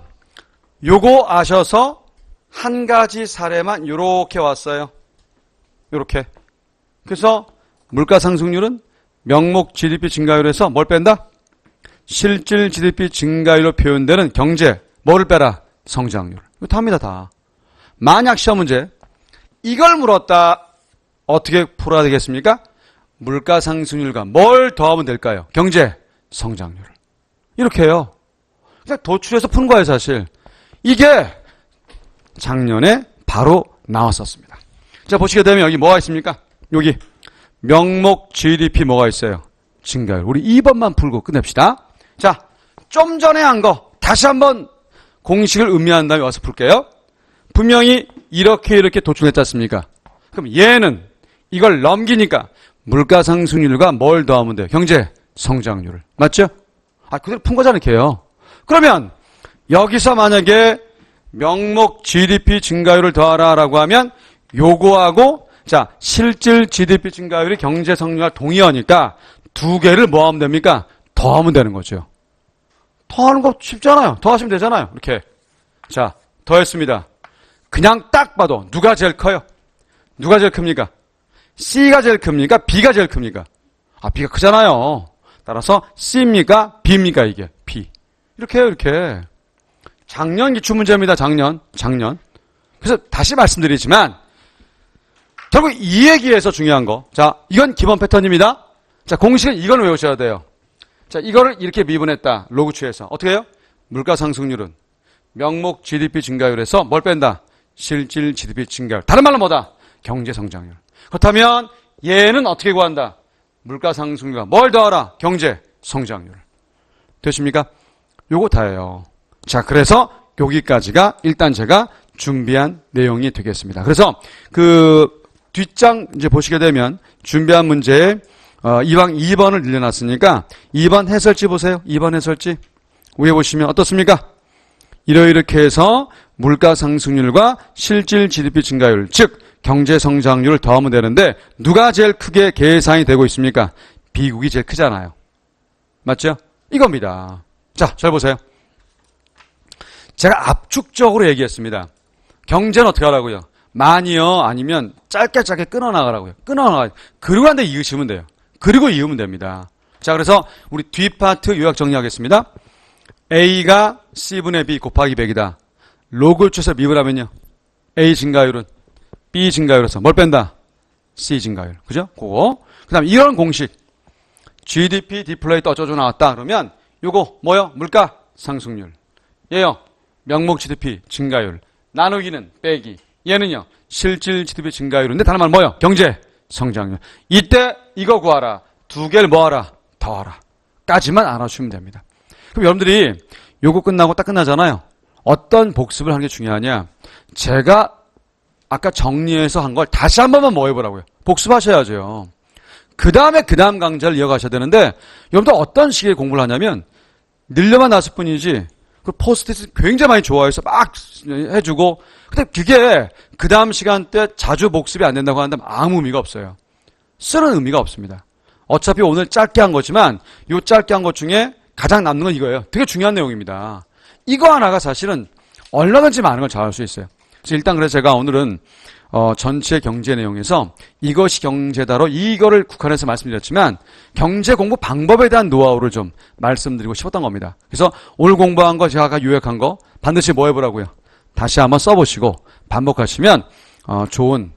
[SPEAKER 1] 요거 아셔서 한 가지 사례만 요렇게 왔어요. 요렇게. 그래서 물가 상승률은 명목 GDP 증가율에서 뭘 뺀다? 실질 GDP 증가율로 표현되는 경제 뭐를 빼라? 성장률. 이거 답니다. 다. 만약 시험 문제 이걸 물었다. 어떻게 풀어야 되겠습니까? 물가 상승률과 뭘 더하면 될까요? 경제 성장률. 이렇게 해요. 그냥 도출해서 푼 거예요, 사실. 이게 작년에 바로 나왔었습니다. 자, 보시게 되면 여기 뭐가 있습니까? 여기 명목 GDP 뭐가 있어요? 증가율. 우리 2번만 풀고 끝냅시다. 자, 좀 전에 한 거 다시 한번 공식을 음미한 다음에 와서 풀게요. 분명히 이렇게 도출했지 않습니까? 그럼 얘는 이걸 넘기니까 물가 상승률과 뭘 더하면 돼요? 경제 성장률을. 맞죠? 그대로 푼 거잖아요, 이렇게요. 그러면 여기서 만약에 명목 GDP 증가율을 더하라라고 하면 요거하고 자, 실질 GDP 증가율이 경제 성장률과 동의어니까 두 개를 뭐 하면 됩니까? 더하면 되는 거죠. 더하는 거 쉽잖아요. 더하시면 되잖아요. 이렇게. 자, 더했습니다. 그냥 딱 봐도 누가 제일 커요? 누가 제일 큽니까? C가 제일 큽니까? B가 제일 큽니까? B가 크잖아요. 따라서 C입니까? B입니까? 이게 B. 이렇게 해요. 이렇게. 작년 기출문제입니다. 작년. 그래서 다시 말씀드리지만 결국 이 얘기에서 중요한 거. 자, 이건 기본 패턴입니다. 자, 공식은 이건 외우셔야 돼요. 자, 이거를 이렇게 미분했다. 로그 취해서. 어떻게 해요? 물가 상승률은 명목 GDP 증가율에서 뭘 뺀다? 실질 GDP 증가율. 다른 말로 뭐다? 경제 성장률. 그렇다면 얘는 어떻게 구한다? 물가 상승률과 뭘 더하라? 경제 성장률. 되십니까? 요거 다예요. 자, 그래서 여기까지가 일단 제가 준비한 내용이 되겠습니다. 그래서 그 뒷장 이제 보시게 되면 준비한 문제에 이왕 2번을 늘려놨으니까 2번 해설지 보세요. 2번 해설지. 위에 보시면 어떻습니까? 이렇게 해서 물가 상승률과 실질 GDP 증가율, 즉 경제 성장률을 더하면 되는데 누가 제일 크게 계산이 되고 있습니까? 비국이 제일 크잖아요. 맞죠? 이겁니다. 자, 잘 보세요. 제가 압축적으로 얘기했습니다. 경제는 어떻게 하라고요? 많이요, 아니면 짧게 끊어나가라고요. 끊어나가. 그리고 한 대 이으시면 돼요. 그리고 이으면 됩니다. 자, 그래서 우리 뒷파트 요약 정리하겠습니다. A가 C분의 B 곱하기 100이다. 로그를 쳐서 미분하면요. A 증가율은 B 증가율에서 뭘 뺀다? C 증가율. 그죠? 그거. 그 다음에 이런 공식. GDP 디플레이트 어쩌고 나왔다. 그러면 요거 뭐요? 물가 상승률. 얘요. 명목 GDP 증가율. 나누기는 빼기. 얘는요. 실질 GDP 증가율인데 다른 말 뭐요? 경제 성장률. 이때 이거 구하라. 두 개를 뭐하라? 더하라. 까지만 알아주시면 됩니다. 그럼 여러분들이 요거 끝나고 딱 끝나잖아요. 어떤 복습을 하는 게 중요하냐? 제가 아까 정리해서 한 걸 다시 한 번만 뭐 해보라고요. 복습하셔야죠. 그 다음 강좌를 이어가셔야 되는데 여러분들 어떤 식의 공부를 하냐면 늘려만 놨을 뿐이지 그 포스트잇 굉장히 많이 좋아해서 막 해주고 근데 그게 그 다음 시간대 자주 복습이 안 된다고 한다면 아무 의미가 없어요. 쓰는 의미가 없습니다. 어차피 오늘 짧게 한 거지만 요 짧게 한 것 중에 가장 남는 건 이거예요. 되게 중요한 내용입니다. 이거 하나가 사실은 얼마든지 많은 걸 잘할 수 있어요. 그래서 일단 그래서 제가 오늘은 전체 경제 내용에서 이것이 경제다로 이거를 국한해서 말씀드렸지만 경제 공부 방법에 대한 노하우를 좀 말씀드리고 싶었던 겁니다. 그래서 오늘 공부한 거 제가 아까 요약한 거 반드시 뭐 해보라고요. 다시 한번 써보시고 반복하시면 좋은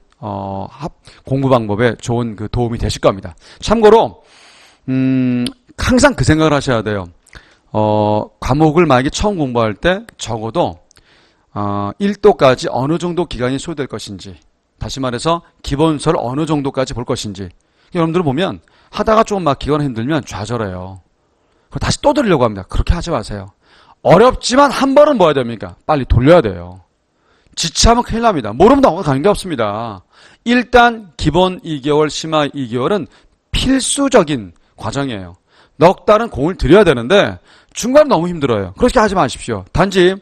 [SPEAKER 1] 공부 방법에 좋은 그 도움이 되실 겁니다. 참고로 항상 그 생각을 하셔야 돼요. 과목을 만약에 처음 공부할 때 적어도 1도까지 어느 정도 기간이 소요될 것인지 다시 말해서 기본서를 어느 정도까지 볼 것인지 여러분들 보면 하다가 좀 막히거나 힘들면 좌절해요. 다시 또 들으려고 합니다. 그렇게 하지 마세요. 어렵지만 한 번은 뭐 해야 됩니까? 빨리 돌려야 돼요. 지체하면 큰일 납니다. 모르면 넘어가는 게 없습니다. 일단 기본 2개월, 심화 2개월은 필수적인 과정이에요. 넉 달은 공을 들여야 되는데 중간에 너무 힘들어요. 그렇게 하지 마십시오. 단지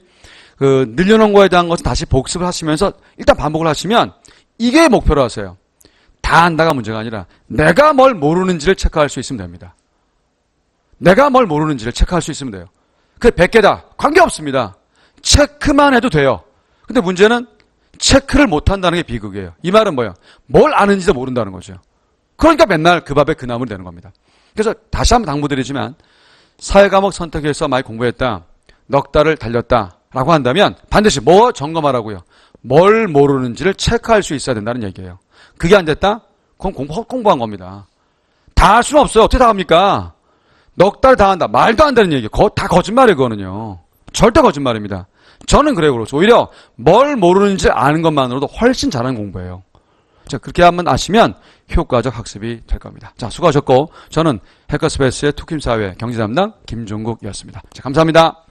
[SPEAKER 1] 늘려놓은 거에 대한 것은 다시 복습을 하시면서 일단 반복을 하시면 이게 목표로 하세요. 다 안다가 문제가 아니라 내가 뭘 모르는지를 체크할 수 있으면 됩니다. 내가 뭘 모르는지를 체크할 수 있으면 돼요. 그게 100개다. 관계없습니다. 체크만 해도 돼요. 근데 문제는 체크를 못한다는 게 비극이에요. 이 말은 뭐예요? 뭘 아는지도 모른다는 거죠. 그러니까 맨날 그 밥에 그 나물 되는 겁니다. 그래서 다시 한번 당부드리지만 사회과목 선택해서 많이 공부했다. 넉 달을 달렸다. 라고 한다면 반드시 뭐 점검하라고요? 뭘 모르는지를 체크할 수 있어야 된다는 얘기예요. 그게 안 됐다? 그럼 공부한 겁니다. 다 할 수는 없어요. 어떻게 다 합니까? 넉 달 다 한다. 말도 안 되는 얘기예요. 다 거짓말이에요. 그거는요. 절대 거짓말입니다. 저는 그래요. 그렇죠. 오히려 뭘 모르는지 아는 것만으로도 훨씬 잘하는 공부예요. 자, 그렇게 한번 아시면 효과적 학습이 될 겁니다. 자, 수고하셨고 저는 해커스페이스의 투킴사회 경제담당 김종국이었습니다. 자, 감사합니다.